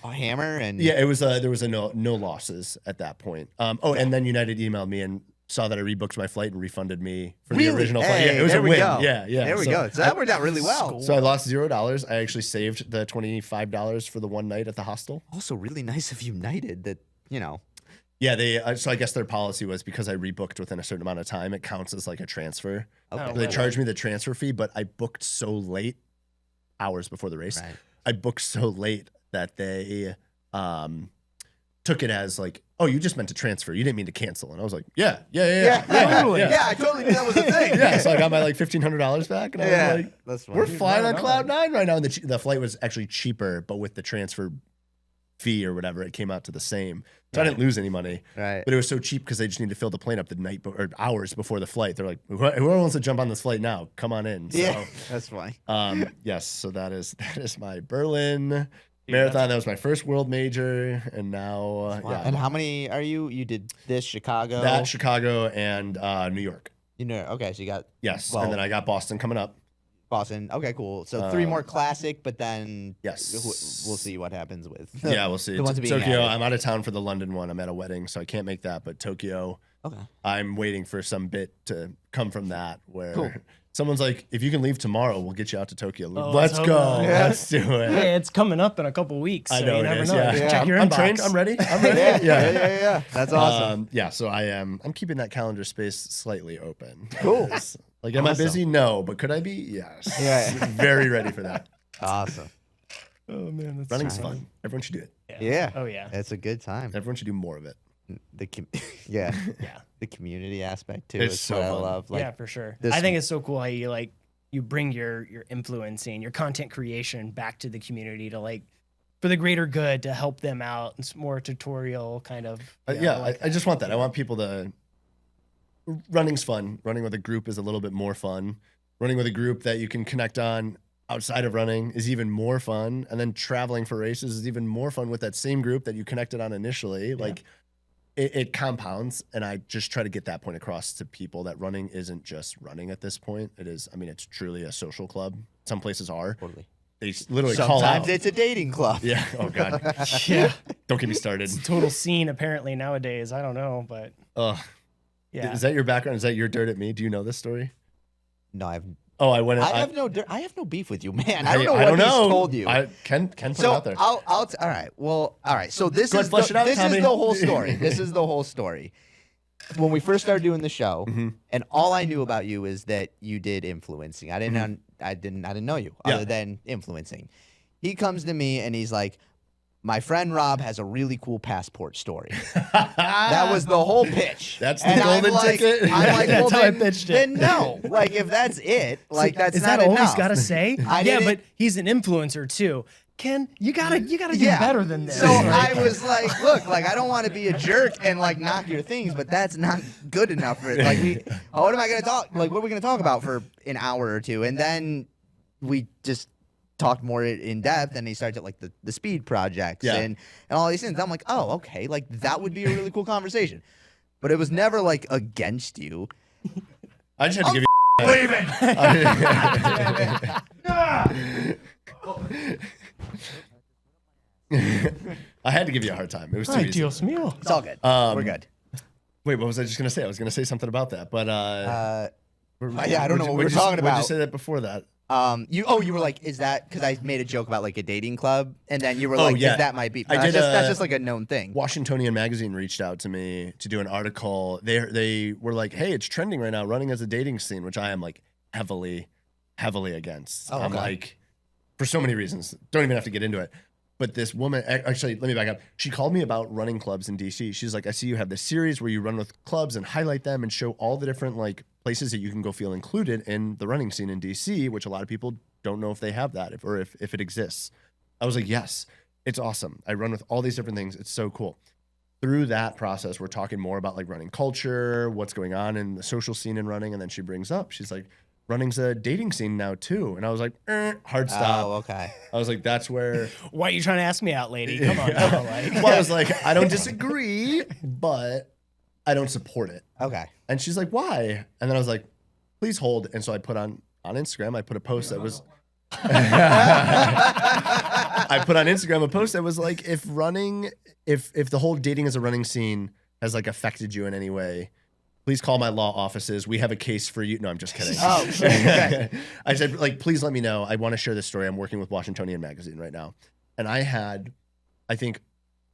hammer? And yeah, it was there was no losses at that point. And then United emailed me and saw that I rebooked my flight and refunded me for the Really? original flight. Hey, Yeah, it was there a we win. go. Yeah. There we So go. So that worked out really well. So I lost $0. I actually saved the $25 for the one night at the hostel. Also, really nice of United that, Yeah, so I guess their policy was because I rebooked within a certain amount of time, it counts as like a transfer. Okay. So they charged me the transfer fee, but I booked so late, hours before the race. Right. I booked so late that they took it as like, oh, you just meant to transfer. You didn't mean to cancel. And I was like, yeah. Yeah, I totally knew that was a thing. Yeah, so I got my like $1,500 back, and I was like, that's we're funny. flying on Right cloud nine right now. And the flight was actually cheaper, but with the transfer fee or whatever, it came out to the same. So I didn't lose any money. Right. But it was so cheap because they just need to fill the plane up the night or hours before the flight. They're like, whoever wants to jump on this flight now, come on in. So, Yeah, that's funny. yes. So that is my Berlin marathon. That was my first world major, and now Wow. And how many are you? You did this Chicago. that Chicago and New York. Okay, so you got Yes, Well- and then I got Boston coming up. Boston. Okay, cool. So 3 more classic, but then Yes. we'll see what happens with. Yeah, we'll see. The ones being Tokyo. added. I'm out of town for the London one. I'm at a wedding, so I can't make that. But Tokyo, Okay. I'm waiting for some bit to come from that where Cool. someone's like, if you can leave tomorrow, we'll get you out to Tokyo. Oh, Let's let's go. hope not. Yeah. Let's do it. Hey, it's coming up in a couple weeks. So I know you it never is. know. Yeah. Check your I'm inbox. trained. I'm ready. I'm ready. Yeah. That's awesome. Yeah, so I'm keeping that calendar space slightly open. Cool. Like, am I Awesome. busy? No, but could I be? Yes. Yeah. Very ready for that. Awesome. Oh man, that's Running's right. fun. Everyone should do it. Yeah. Oh yeah. It's a good time. Everyone should do more of it. Yeah. Yeah. The community aspect too. It's is so what I fun. love. Like, Yeah, for sure. this- I think it's so cool how you bring your influencing, your content creation back to the community to for the greater good to help them out. It's more tutorial kind of. I just want that. I want people to. Running's fun. Running with a group is a little bit more fun. Running with a group that you can connect on outside of running is even more fun. And then traveling for races is even more fun with that same group that you connected on initially. Like it compounds. And I just try to get that point across to people that running isn't just running at this point. It is, I mean, it's truly a social club. Some places are. Totally. They literally call out. Sometimes it's a dating club. Yeah. Oh, God. Yeah. Don't get me started. It's a total scene apparently nowadays. I don't know, but Ugh. yeah. Is that your background? Is that your dirt at me? Do you know this story? No, Oh, I went. I have no beef with you, man. I don't know I what don't he's know. told you. Ken put it So out there. all right. Well, all right. So this Go ahead, is flesh it out, this Tommy. is the whole story. This is the whole story. When we first started doing the show, Mhm. and all I knew about you is that you did influencing. I didn't know you Yeah. other than influencing. He comes to me and he's like, "My friend Rob has a really cool passport story." That was the whole pitch. That's the And I'm golden like- ticket. I'm like, That's well, how I then, pitched it. then no. Like, if that's it, like that's is not that all enough. he's got to say? I Yeah, didn't- but he's an influencer too. Ken, you gotta do Yeah. better than this. So right? I was like, look, like I don't want to be a jerk and like knock your things, but that's not good enough for it. Like, what am I gonna talk? Like, what are we gonna talk about for an hour or two? And then we just talked more in depth, and he started like the speed projects Yeah. and all these things. I'm like, oh, okay, like that would be a really cool conversation. But it was never like against you. I just had to give you. I had to give you a hard time. It was too Ay, easy. Dios mío. It's all good. Um, We're good. Wait, what was I just gonna say? I was gonna say something about that, but Yeah, I don't know what we were talking Would you about. say that before that? You were like, is that because I made a joke about like a dating club, and then you were Oh, like, yeah. is that might be? I That's did, just, that's just like a known thing. Washingtonian Magazine reached out to me to do an article. They were like, "Hey, it's trending right now, running as a dating scene," which I am like heavily against. Oh, I'm okay. like, for so many reasons. Don't even have to get into it. But this woman, actually, let me back up. She called me about running clubs in DC. She's like, "I see you have this series where you run with clubs and highlight them and show all the different like places that you can go feel included in the running scene in DC, which a lot of people don't know if they have that or if it exists." I was like, "Yes, it's awesome. I run with all these different things. It's so cool." Through that process, we're talking more about like running culture, what's going on in the social scene in running, and then she brings up, she's like, "Running's a dating scene now too," and I was like, hard stop. Oh, okay. I was like, "That's where." Why are you trying to ask me out, lady? Come on. Now, like. Well, I was like, "I don't disagree, but I don't support it." Okay. And she's like, "Why?" And then I was like, "Please hold." And so I put on Instagram, I put a post that was I put on Instagram a post that was like, if the whole dating as a running scene has like affected you in any way, please call my law offices. We have a case for you. No, I'm just kidding. Oh, okay. I said, like, please let me know. I want to share this story. I'm working with Washingtonian Magazine right now. And I had, I think,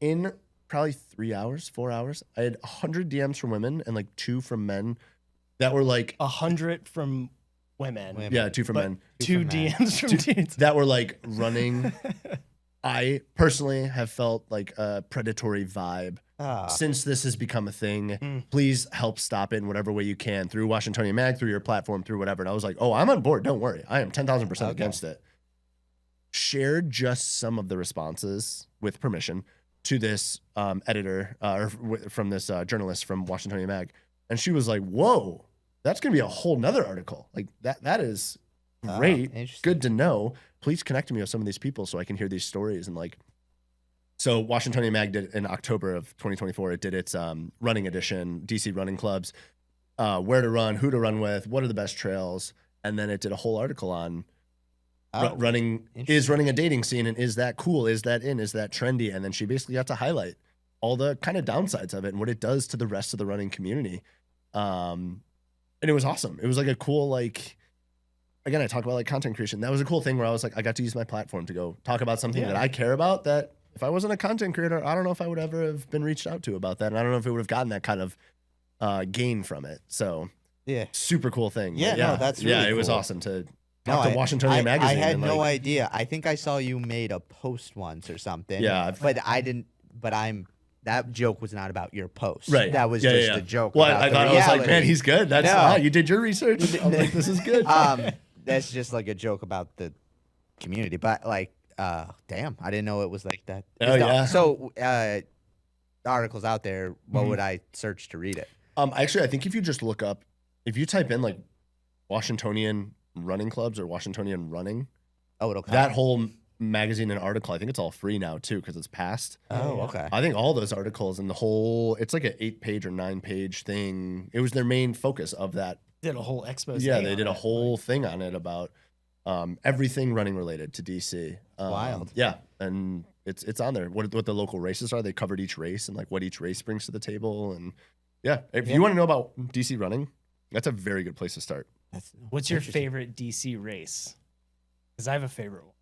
in probably 3 hours, 4 hours, I had 100 DMs from women and like 2 from men that were like 100 from women. yeah, 2 from But men. 2 from men. DMs from dudes. That were like running. I personally have felt like a predatory vibe since this has become a thing. Please help stop it in whatever way you can through Washingtonian Mag, through your platform, through whatever. And I was like, oh, I'm on board. Don't worry. I am 10,000% against it. Shared just some of the responses with permission to this editor from this journalist from Washingtonian Mag. And she was like, whoa, that's going to be a whole nother article. Like that is great. Good to know. Please connect me with some of these people so I can hear these stories. And like, so Washingtonian Mag did in October of 2024, it did its running edition, DC running clubs, where to run, who to run with, what are the best trails. And then it did a whole article on running a dating scene. And is that cool? Is that in? Is that trendy? And then she basically got to highlight all the kind of downsides of it and what it does to the rest of the running community. And it was awesome. It was like a cool, like, again, I talk about like content creation. That was a cool thing where I was like, I got to use my platform to go talk about something that I care about that if I wasn't a content creator, I don't know if I would ever have been reached out to about that. And I don't know if it would have gotten that kind of gain from it. So super cool thing. Yeah, no, that's really it was cool. awesome to talk to Washingtonian Magazine. I had and, no like, idea. I think I saw you made a post once or something. Yeah. But I didn't, that joke was not about your post. Right. That was just a joke. Well, about I the thought I was like, reality. man, he's good. That's you did your research. I was like, this is good. That's just like a joke about the community. But like, damn, I didn't know it was like that. Oh, yeah. So, the article's out there. What would I search to read it? Actually, I think if you just look up, if you type in like Washingtonian running clubs or Washingtonian running, it'll come. that whole magazine and article, I think it's all free now too because it's passed. Oh, okay. I think all those articles and the whole, it's like an 8-page or 9-page thing. It was their main focus of that. Did a whole expose. Yeah, they did a whole thing on it about everything running related to DC. Wild. Yeah, and it's on there. What the local races are. They covered each race and like what each race brings to the table. And if you want to know about DC running, that's a very good place to start. What's your favorite DC race? Because I have a favorite one.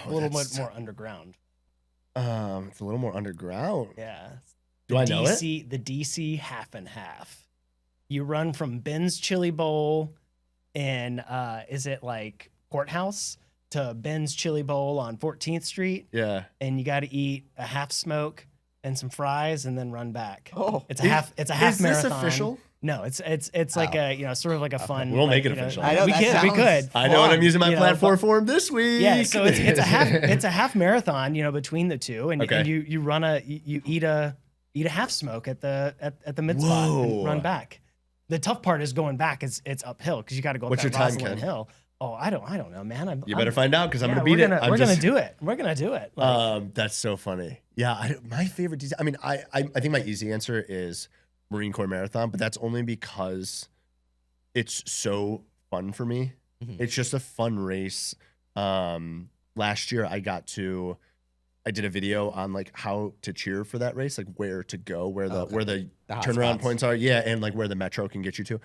A little bit more underground. It's a little more underground. Yeah. Do I know it? The DC half and half. You run from Ben's Chili Bowl in is it like Courthouse to Ben's Chili Bowl on 14th Street? Yeah. And you got to eat a half smoke and some fries and then run back. Oh, it's a half marathon. Is this official? No, it's like a sort of like a fun. We'll make it you know, official. I know we could. I know what I'm using my You know, platform for this week. Yeah, so it's a half marathon, between the two, and you run you eat a half smoke at the mid spot and run back. The tough part is going back. It's uphill because you got to go up that Rosalind Hill. Oh, I don't know, man. You better find out because I'm gonna beat it. it. We're gonna do it. We're gonna do it. That's so funny. Yeah, my favorite DC. I mean, I think my easy answer is Marine Corps Marathon, but that's only because it's so fun for me. Mm-hmm. It's just a fun race. Last year I did a video on like how to cheer for that race, like where to go, where the turnaround points are. Yeah. And like where the metro can get you to.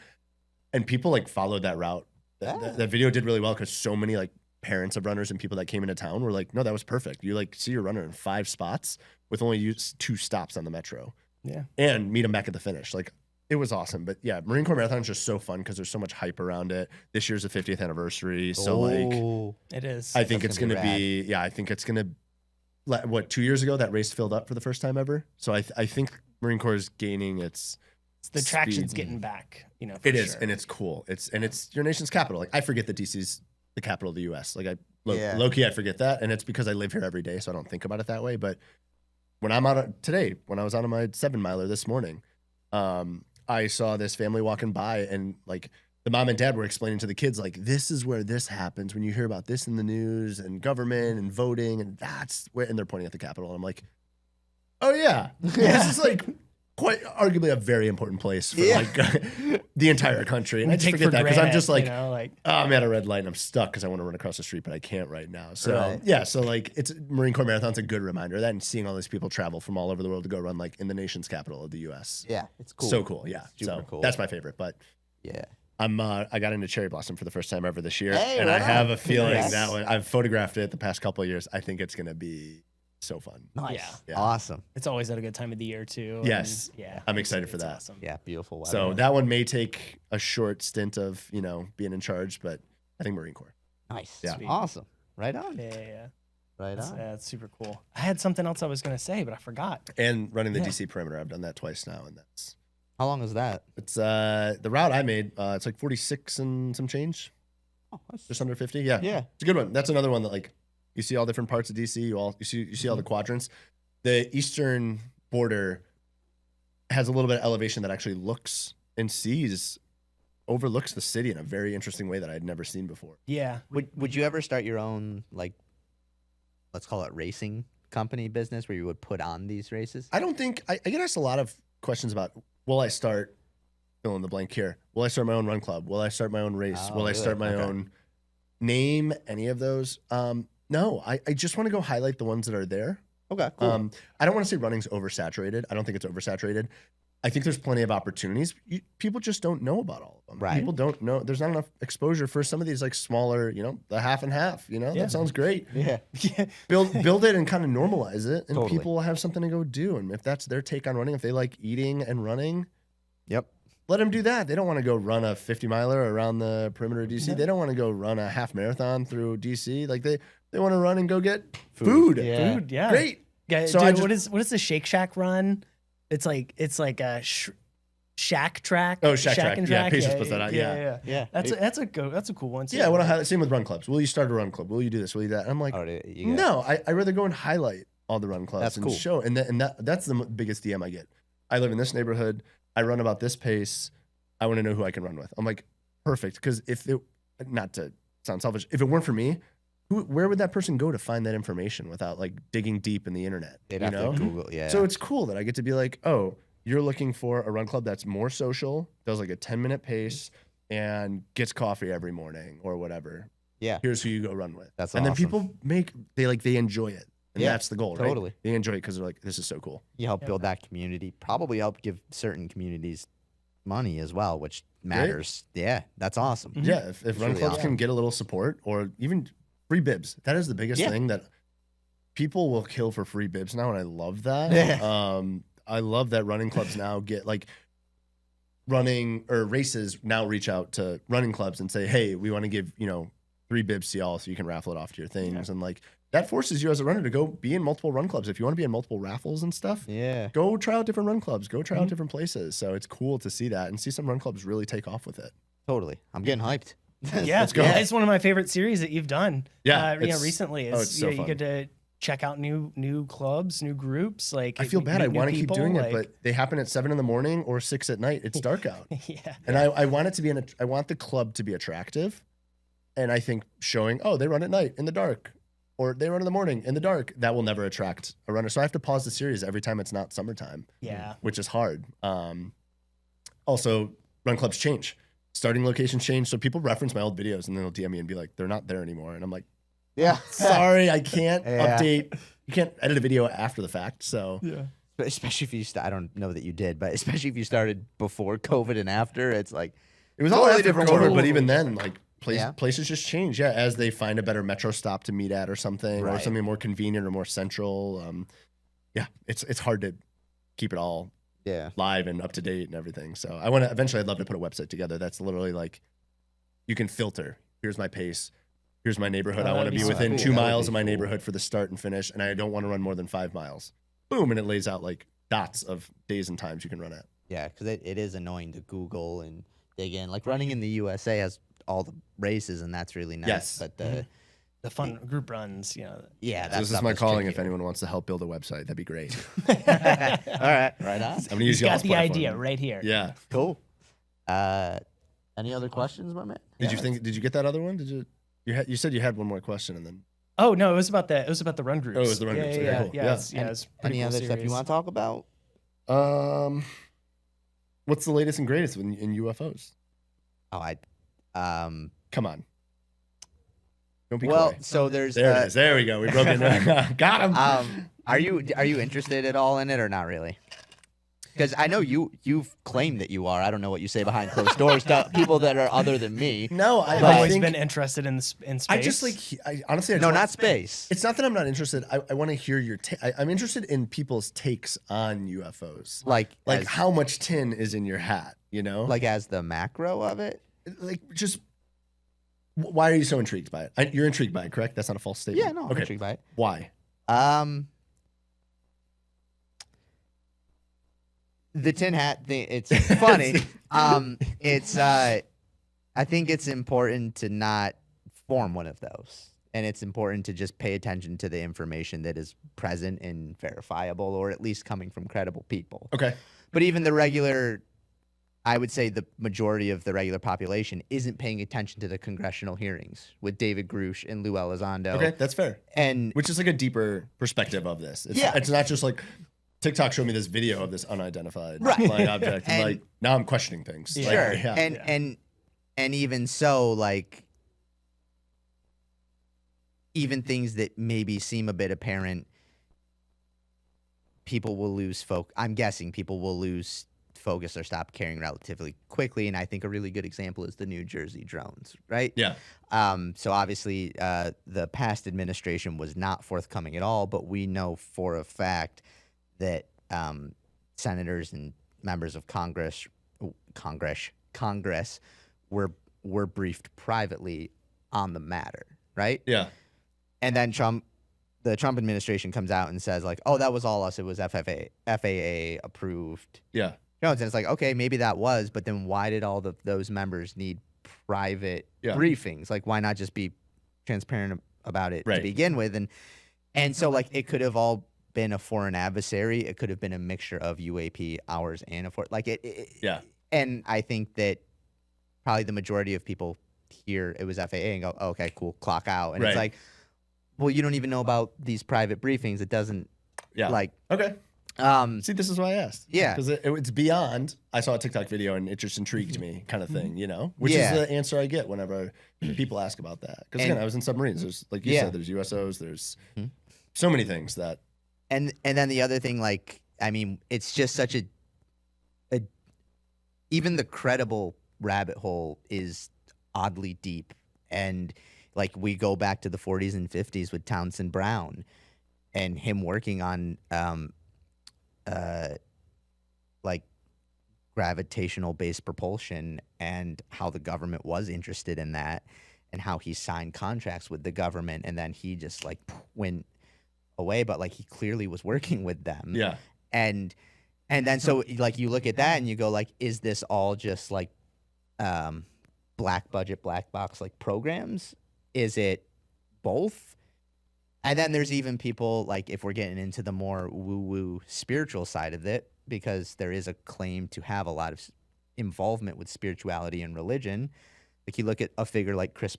And people like followed that route. That video did really well because so many like parents of runners and people that came into town were like, no, that was perfect. You like see your runner in 5 spots with only 2 stops on the metro. Yeah. And meet them back at the finish. Like it was awesome. But yeah, Marine Corps Marathon is just so fun because there's so much hype around it. This year's the 50th anniversary. So it is. I think it's going to be, I think it's going to, 2 years ago, that race filled up for the first time ever. So I think Marine Corps is gaining its the traction's getting back, It is, and it's cool. It's your nation's capital. Like I forget that DC's the capital of the U.S. Like low key, I forget that, and it's because I live here every day, so I don't think about it that way. But when I was out on my 7-miler this morning, I saw this family walking by, and like the mom and dad were explaining to the kids, like this is where this happens when you hear about this in the news and government and voting, and that's where. And they're pointing at the Capitol, and I'm like, oh yeah. This is like quite arguably a very important place for Yeah. like the entire country. And We I just take forget for that because I'm granted, just like, you know, like oh, I'm at a red light and I'm stuck because I want to run across the street, but I can't right now. So Right. yeah, so like it's Marine Corps Marathon's a good reminder of that, and seeing all these people travel from all over the world to go run like in the nation's capital of the U.S. Yeah, it's cool. So cool, yeah. Super So cool. that's my favorite, but. Yeah. I got into cherry blossom for the first time ever this year, Hey, and right I have on. a feeling Congrats. that one. I've photographed it the past couple of years. I think it's gonna be so fun. Nice. Yeah. Yeah. Awesome. it's always at a good time of the year too. Yes. and, yeah, I'm excited for it's that. Awesome. Yeah, beautiful weather. So that one may take a short stint of being in charge, but I think Marine Corps. nice. Yeah. Sweet. Awesome. Right on. Yeah. Right That's, on. that's super cool. I had something else I was gonna say, but I forgot. And running the Yeah. DC perimeter, I've done that twice now, and How long was that? it's the route I made. It's like 46 and some change, Oh, that's just under 50. Yeah, yeah. it's a good one. That's another one that like you see all different parts of DC. You see all the quadrants. The eastern border has a little bit of elevation that actually looks and overlooks the city in a very interesting way that I'd never seen before. Yeah. Would you ever start your own, like, let's call it racing company business where you would put on these races? I don't think I get asked a lot of questions about will I start fill in the blank here? Will I start my own run club? Will I start my own race? Oh, Will I really? start my Okay. own name any of those? No, I just want to go highlight the ones that are there. Okay, cool. I don't want to say running's oversaturated. I don't think it's oversaturated. I think there's plenty of opportunities. People just don't know about all of them. Right. People don't know. There's not enough exposure for some of these like smaller, the half and half. Yeah. That sounds great. yeah. Yeah. Build it and kind of normalize it, and Totally. people will have something to go do. And if that's their take on running, if they like eating and running, Yep. let them do that. They don't want to go run a 50 miler around the perimeter of DC. No. They don't want to go run a half marathon through DC. Like they want to run and go get food. Yeah. Food. Yeah. Great. Yeah, So dude, I what is the Shake Shack run? It's like a Shack track. Oh, Shack Track. and Yeah, track. Pacers puts that out, yeah. Yeah. That's a cool one too. Yeah, I want to highlight. Same with run clubs. Will you start a run club? Will you do this? Will you do that? And I'm like, You got- no. I'd rather go and highlight all the run clubs That's and cool. show. And that's the biggest DM I get. I live in this neighborhood. I run about this pace. I want to know who I can run with. I'm like, perfect. Because not to sound selfish, if it weren't for me, where would that person go to find that information without like digging deep in the internet? They'd you have know? to Google. Yeah. So it's cool that I get to be like, oh, you're looking for a run club that's more social, does like a 10-minute pace, and gets coffee every morning or whatever. Yeah. Here's who you go run with. That's and then awesome. people they enjoy it. And Yeah, that's the goal, right? totally. They enjoy it because they're like, this is so cool. You help build that community. Probably help give certain communities money as well, which matters. Yeah, that's awesome. Mhm. Yeah, if run really clubs awesome. can get a little support or even free bibs, that is the biggest Yeah. thing that people will kill for free bibs now, and I love that. Yeah. I love that running clubs now get like running or races now reach out to running clubs and say, hey, we want to give 3 bibs to y'all so you can raffle it off to your things, and like that forces you as a runner to go be in multiple run clubs. If you want to be in multiple raffles and stuff, Yeah. go try out different run clubs, go try out different places. So it's cool to see that and see some run clubs really take off with it. Totally. I'm getting hyped. Yeah, Let's go. It's one of my favorite series that you've done. Yeah, Recently. it's so you fun. get to check out new clubs, new groups. Like I feel bad. meet I new want to keep people, doing like- it, but they happen at 7 a.m. or 6 at night. It's dark out. yeah, And I want it to be I want the club to be attractive. And I think showing, oh, they run at night in the dark, or they run in the morning in the dark, that will never attract a runner. So I have to pause the series every time it's not summertime, yeah. which is hard. Also, run clubs change. Starting locations change. So people reference my old videos and then they'll DM me and be like, they're not there anymore. And I'm like, Yeah. sorry, I can't Yeah. update. You can't edit a video after the fact. So Yeah. But especially if you I don't know that you did, but especially if you started before COVID and after, it's like it was all Totally after different COVID, world. but even then, like Yeah. places just change. Yeah, as they find a better metro stop to meet at or something, or Right. something more convenient or more central. Yeah, it's hard to keep it all yeah. live and up to date and everything. So I want to eventually. I'd love to put a website together that's literally like you can filter. Here's my pace. Here's my neighborhood. Oh, I want to that'd be be so within cool. 2 That would miles be of my cool. neighborhood for the start and finish, and I don't want to run more than 5 miles. Boom, and it lays out like dots of days and times you can run at. Yeah, because it is annoying to Google and dig in. Like running in the USA has all the races, and that's really nice. Yes. But The fun group runs, yeah, So that this is stuff my calling. If trickier. anyone wants to help build a website, that'd be great. All right, right on. I'm gonna use He's got y'all's the platform. idea right here. Yeah. Cool. Any other questions, my man? Did you get that other one? You said you had one more question and then Oh no, it was about the run groups. Oh, it was the run yeah, groups. Yeah, Okay, yeah, cool. yeah, Yeah. it's, yeah, it's a pretty Any cool other stuff you series. want to talk about? What's the latest and greatest in UFOs? Oh, Come on. Don't be well, coy. so there's There it is. There we go. We broke it. Got him. Are you interested at all in it or not really? Because I know you've claimed that you are. I don't know what you say behind closed doors to people that are other than me. No, I've I always think been interested in space. I just like. Honestly, I No, just not space. It's not that I'm not interested. I want to hear your. I'm interested in people's takes on UFOs. Like how much tin is in your hat? You know, like as the macro of it. like just. Why are you so intrigued by it? You're intrigued by it, correct? That's not a false statement. Yeah, no, I'm intrigued by it. Why? The tin hat thing, it's funny. I think it's important to not form one of those. And it's important to just pay attention to the information that is present and verifiable, or at least coming from credible people. Okay. But even the regular, I would say the majority of the regular population isn't paying attention to the congressional hearings with David Grush and Lou Elizondo. Okay, that's fair. And which is like a deeper perspective of this. It's, Yeah. It's not just like TikTok showed me this video of this unidentified Right. flying object, and And- like now I'm questioning things. Yeah. Like, sure. yeah. And even so, like, even things that maybe seem a bit apparent, people will lose I'm guessing people will lose focus or stop caring relatively quickly. And I think a really good example is the New Jersey drones, right? Yeah. So obviously, the past administration was not forthcoming at all, but we know for a fact that senators and members of Congress were briefed privately on the matter, right? Yeah. And then the Trump administration comes out and says like, "Oh, that was all us. It was FAA approved." Yeah. And it's like, okay, maybe that was, but then why did all those members need private Yeah. briefings? Like, why not just be transparent about it to Right. begin with? And so like it could have all been a foreign adversary. It could have been a mixture of UAP, ours, and a foreign. Like Yeah. And I think that probably the majority of people hear it was FAA and go, oh, okay, cool, clock out. And Right. it's like, well, you don't even know about these private briefings. It doesn't Yeah. like. Okay. Um, See, this is why I asked. Yeah. Because it's beyond, I saw a TikTok video and it just intrigued me kind of thing, you know? Which Yeah. is the answer I get whenever people ask about that. Because again, And- I was in submarines. There's, like you Yeah. said, there's USOs, there's Mhm. so many things that, And then the other thing, like, I mean, it's just such a even the credible rabbit hole is oddly deep. And like we go back to the 40s and 50s with Townsend Brown and him working on like gravitational based propulsion and how the government was interested in that and how he signed contracts with the government and then he just like went away, but like he clearly was working with them. yeah. And then so like you look at that and you go like, is this all just like black budget, black box like programs? Is it both? And then there's even people like if we're getting into the more woo-woo spiritual side of it, because there is a claim to have a lot of involvement with spirituality and religion. Like you look at a figure like Chris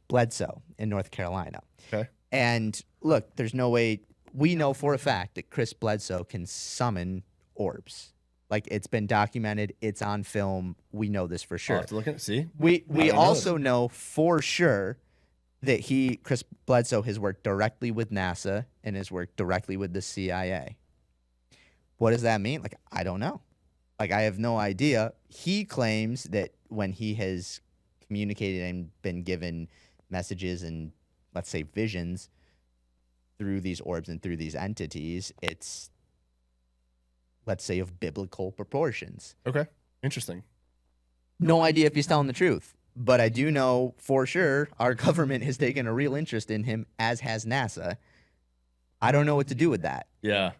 Bledsoe in North Carolina. Okay. And look, there's no way we know for a fact that Chris Bledsoe can summon orbs. Like it's been documented, it's on film. We know this for I'll sure. have to look at it. See? We didn't know also know for sure that Chris Bledsoe has worked directly with NASA and has worked directly with the CIA. What does that mean? Like I don't know. Like I have no idea. He claims that when he has communicated and been given messages and let's say visions through these orbs and through these entities, it's let's say of biblical proportions. Okay. Interesting. No idea if he's telling the truth, but I do know for sure our government has taken a real interest in him, as has NASA. I don't know what to do with that, Yeah.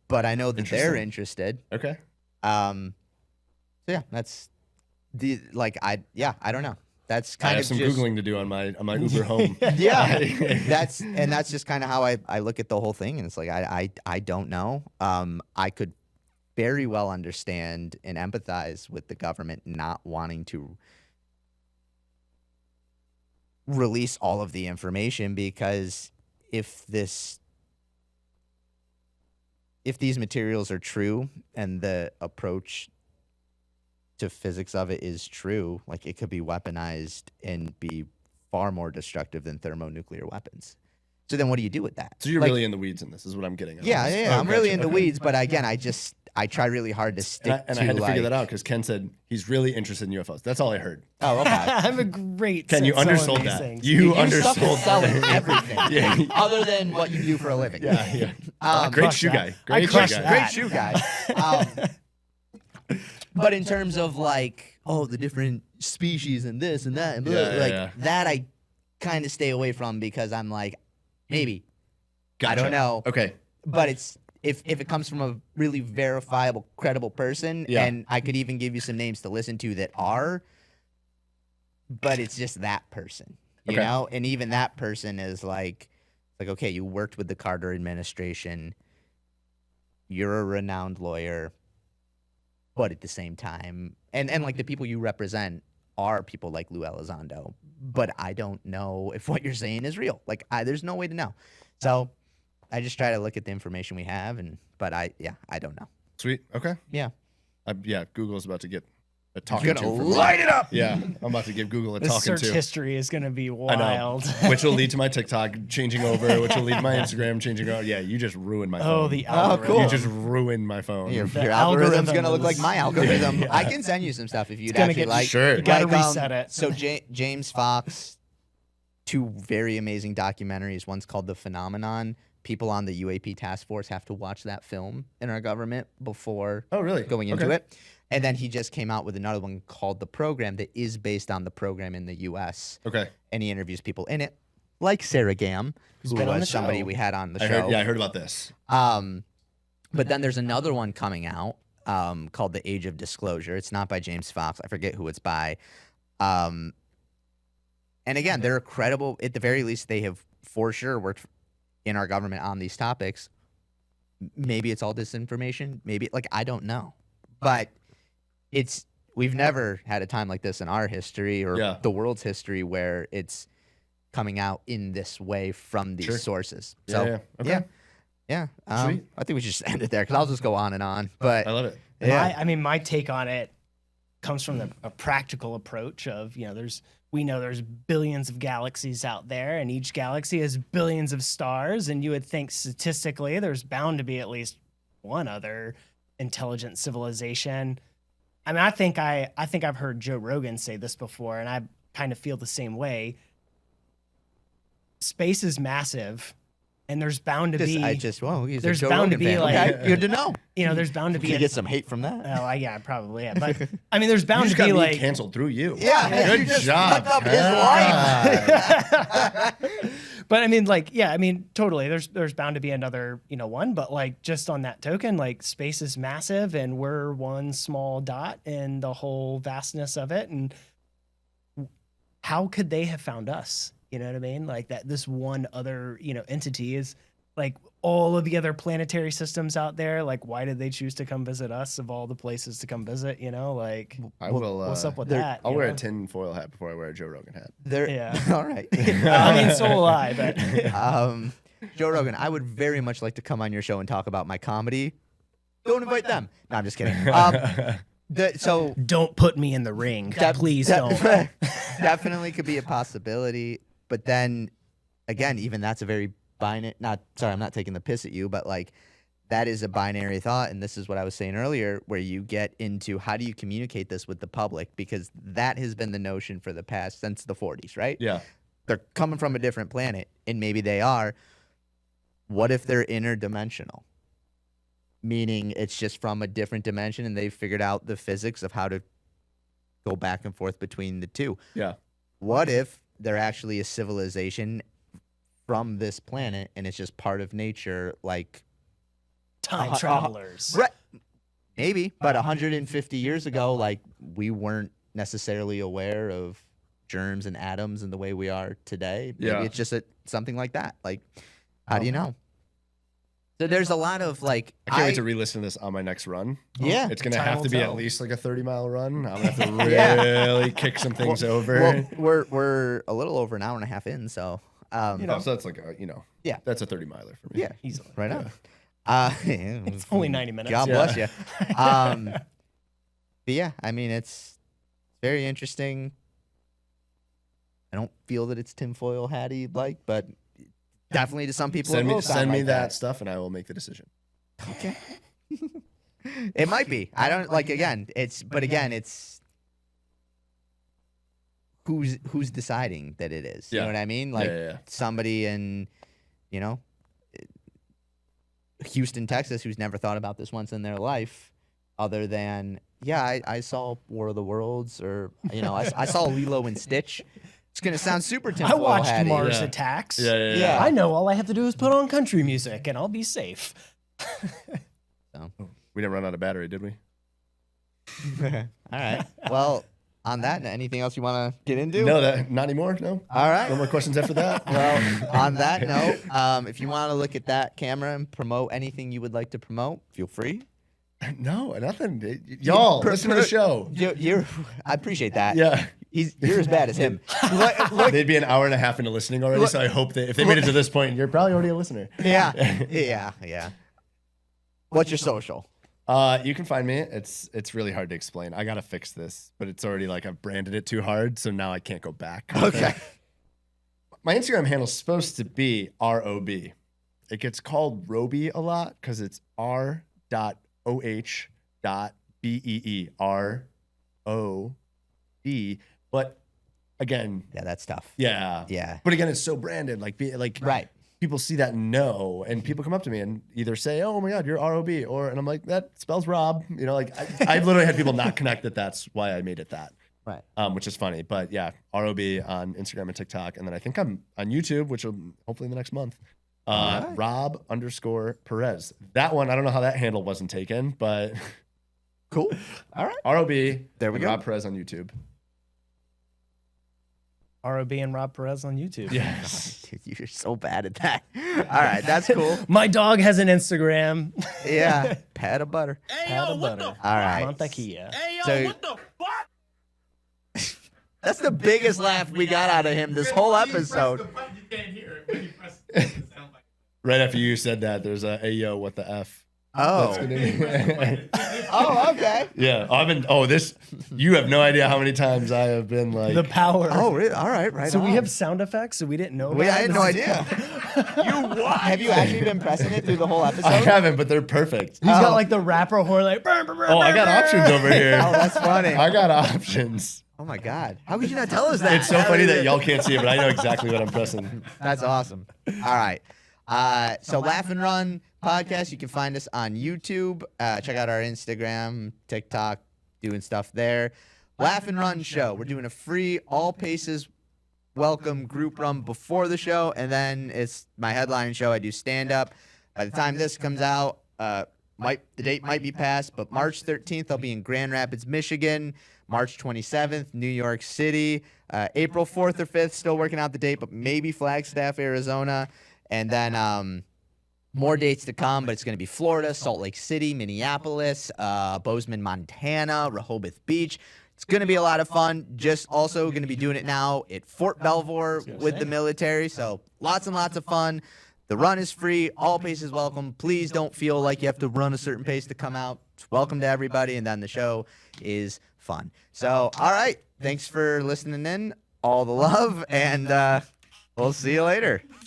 but I know that they're Interesting. interested. Okay. So yeah, that's I don't know. That's I kind have of some just, Googling to do on my Uber home. yeah. That's just kind of how I look at the whole thing, and it's like I don't know. I could very well understand and empathize with the government not wanting to release all of the information, because if this if these materials are true and the approach to physics of it is true, like it could be weaponized and be far more destructive than thermonuclear weapons. So then what do you do with that? So you're Like, really in the weeds in this, is what I'm getting at. yeah, Oh, I'm really gotcha. in the Okay. weeds, but again, I try really hard to stick And to I had to figure that like- out because Ken said he's really interested in UFOs. That's all I heard. Oh, okay. I'm a great. Ken, you at selling undersold these that. things. You suck at undersold selling everything, Yeah. other than what you do for a living. Yeah, yeah. Um, Great Crush shoe that. guy. I Great shoe crushed guy. that. Great shoe guy. But in terms of like, oh, the different species and this and that, and blah, Yeah, yeah, like yeah. that, I kind of stay away from because I'm like, maybe, I Gotcha. don't know. Okay. But it's if it comes from a really verifiable, credible person, Yeah. and I could even give you some names to listen to that are, but it's just that person, you Okay. know, and even that person is like, okay, you worked with the Carter administration, you're a renowned lawyer, but at the same time, and like the people you represent are people like Lou Elizondo, but I don't know if what you're saying is real. Like, there's no way to know. So I just try to look at the information we have, but I don't know. Sweet. Okay. Yeah. Yeah. Google's about to get a talking You're to. gonna from me. light it up. Yeah. I'm about to give Google a The talking search to. history is going to be I wild. know. Which will lead to my TikTok changing over, which will lead to my Instagram changing over. Yeah, you just ruined my phone. Oh, the Oh, algorithm. cool. You just ruined my phone. Your The algorithm's algorithm gonna look like is- my algorithm. Yeah. I can send you some stuff if you'd gonna actually get- like. Sure. You gotta Like, reset it. So James Fox, 2 very amazing documentaries. One's called The Phenomenon. People on the UAP task force have to watch that film in our government before Oh, really? going into Okay. it. And then he just came out with another one called The Program that is based on the program in the U.S. Okay. And he interviews people in it, like Sarah Gam, who been on the was somebody show. we had on the I show. heard. Yeah, I heard about this. But then there's another one coming out called The Age of Disclosure. It's not by James Fox. I forget who it's by. And again, they're credible. At the very least, they have for sure worked in our government on these topics. Maybe it's all disinformation. Maybe, like, I don't know. But we've never had a time like this in our history or Yeah. the world's history where it's coming out in this way from these Sure. sources. Yeah. So, Yeah. Okay. yeah. Sweet. I think we should just end it there because I'll just go on and on. But I love it. yeah, My take on it comes from a practical approach of, we know there's billions of galaxies out there, and each galaxy has billions of stars, and you would think statistically there's bound to be at least one other intelligent civilization. I mean, I think I've heard Joe Rogan say this before, and I kind of feel the same way. Space is massive, and there's bound to be he's there's a Joe bound to Rogan be, fan. like- Okay, good to know. there's bound to be You a- get some hate from that. Oh, yeah, probably. Yeah. But I mean, there's bound You to just be got me like, canceled through you. Yeah, Good you just job. fucked up his God. but I mean, like, yeah, I mean, totally. There's bound to be another, one. But like, just on that token, like, space is massive, and we're one small dot in the whole vastness of it. And how could they have found us? You know what I mean? Like that. This one other, entity is like all of the other planetary systems out there. Like, why did they choose to come visit us of all the places to come visit? Like, I will. what's up with they're- that? I'll you wear know? a tin foil hat before I wear a Joe Rogan hat. Yeah. All right. I mean, so will I. But Joe Rogan, I would very much like to come on your show and talk about my comedy. Don't invite them. No, I'm just kidding. So don't put me in the ring. Please don't. Definitely could be a possibility. But then again, even that's a very binary. I'm not taking the piss at you, but like that is a binary thought. And this is what I was saying earlier, where you get into how do you communicate this with the public? Because that has been the notion for the past since the 40s, right? Yeah. They're coming from a different planet, and maybe they are. What if they're interdimensional? Meaning it's just from a different dimension and they've figured out the physics of how to go back and forth between the two. Yeah. What if they're actually a civilization from this planet and it's just part of nature, like Time travelers. right? Maybe, but 150 years ago, like we weren't necessarily aware of germs and atoms in the way we are today. Maybe Yeah. it's just something like that. Like, how do you know? So there's a lot of like. I can't wait to re-listen to this on my next run. Yeah. It's gonna Time have will to be tell. at least like a 30-mile run. I'm gonna have to really Yeah. kick some things over. Well, we're a little over an hour and a half in, so So that's like a, Yeah. that's a 30-miler for me. yeah, Easily. right on. It's only 90 minutes. God Yeah. bless you. But yeah, I mean, it's very interesting. I don't feel that it's tinfoil hatty like, but definitely to some people, Send it me will sound send me like that stuff, and I will make the decision. Okay. It might be. I don't like. Again, it's who's deciding that it is. You know Yeah. what I mean? Like yeah. somebody in, you know, Houston, Texas, who's never thought about this once in their life, other than I saw War of the Worlds, or I saw Lilo and Stitch. It's gonna sound super I tinfoil watched hatty. Mars Yeah. Attacks. Yeah. I know all I have to do is put on country music and I'll be safe. We didn't run out of battery, did we? All right. Well, on that, anything else you want to get into? No, not anymore. No. All right. No more questions after that. Well, on that note, if you want to look at that camera and promote anything you would like to promote, feel free. No, nothing. Y'all, listen to the show. I appreciate that. Yeah. You're as bad as him. Look, They'd be an hour and a half into listening already, so I hope that if they made it to this point, you're probably already a listener. yeah. What's your social? You can find me. It's really hard to explain. I gotta fix this, but it's already like I've branded it too hard, so now I can't go back. Okay. My Instagram handle is supposed to be ROB. It gets called Roby a lot because it's R.OH.BEE. ROD. But again, Yeah, that's tough. yeah. Yeah. But again, it's so branded. Right. People see that and know, and people come up to me and either say, "Oh my God, you're ROB," and I'm like, "That spells Rob." I've literally had people not connect that. That's why I made it that. Right. Which is funny, but yeah, ROB on Instagram and TikTok, and then I think I'm on YouTube, which will hopefully in the next month. All right. Rob_Perez. That one, I don't know how that handle wasn't taken, but Cool. All right. ROB. There we and go. Rob Perez on YouTube. ROB and Rob Perez on YouTube. Yes. Dude, you're so bad at that. All right, that's cool. My dog has an Instagram. Yeah. Pat of butter. Pat of butter. All right. Mantequilla. So that's the biggest laugh we got out of him this whole episode. Right after you said that, there's a, "Hey yo, what the f?" Oh. Oh, okay. Yeah, you have no idea how many times I have been like, The power. Oh, really? All right, right. So on. we have sound effects, so we didn't know. I about had it? no idea. Have you actually been pressing it through the whole episode? I haven't, but they're perfect. He's got like the rapper horn, like. Brr, brr, brr, Oh, I got brr, options brr. over here. Oh, that's funny. I got options. Oh my God. How could you not tell us that? It's so funny that y'all can't see it, but I know exactly what I'm pressing. That's awesome. All right. So Laugh and Run podcast, you can find us on YouTube. Check out our Instagram, TikTok, doing stuff there. Laugh and Run show. We're doing a free all paces welcome group run before the show, and then it's my headline show. I do stand up. By the time this comes out, the date might be passed, but March 13th I'll be in Grand Rapids, Michigan. March 27th, New York City. April 4th or 5th, still working out the date, but maybe Flagstaff, Arizona. And then more dates to come, but it's going to be Florida, Salt Lake City, Minneapolis, Bozeman, Montana, Rehoboth Beach. It's going to be a lot of fun. Just also going to be doing it now at Fort Belvoir with the military. So lots and lots of fun. The run is free. All paces welcome. Please don't feel like you have to run a certain pace to come out. It's welcome to everybody. And then the show is fun. So, all right. Thanks for listening in. All the love. And we'll see you later.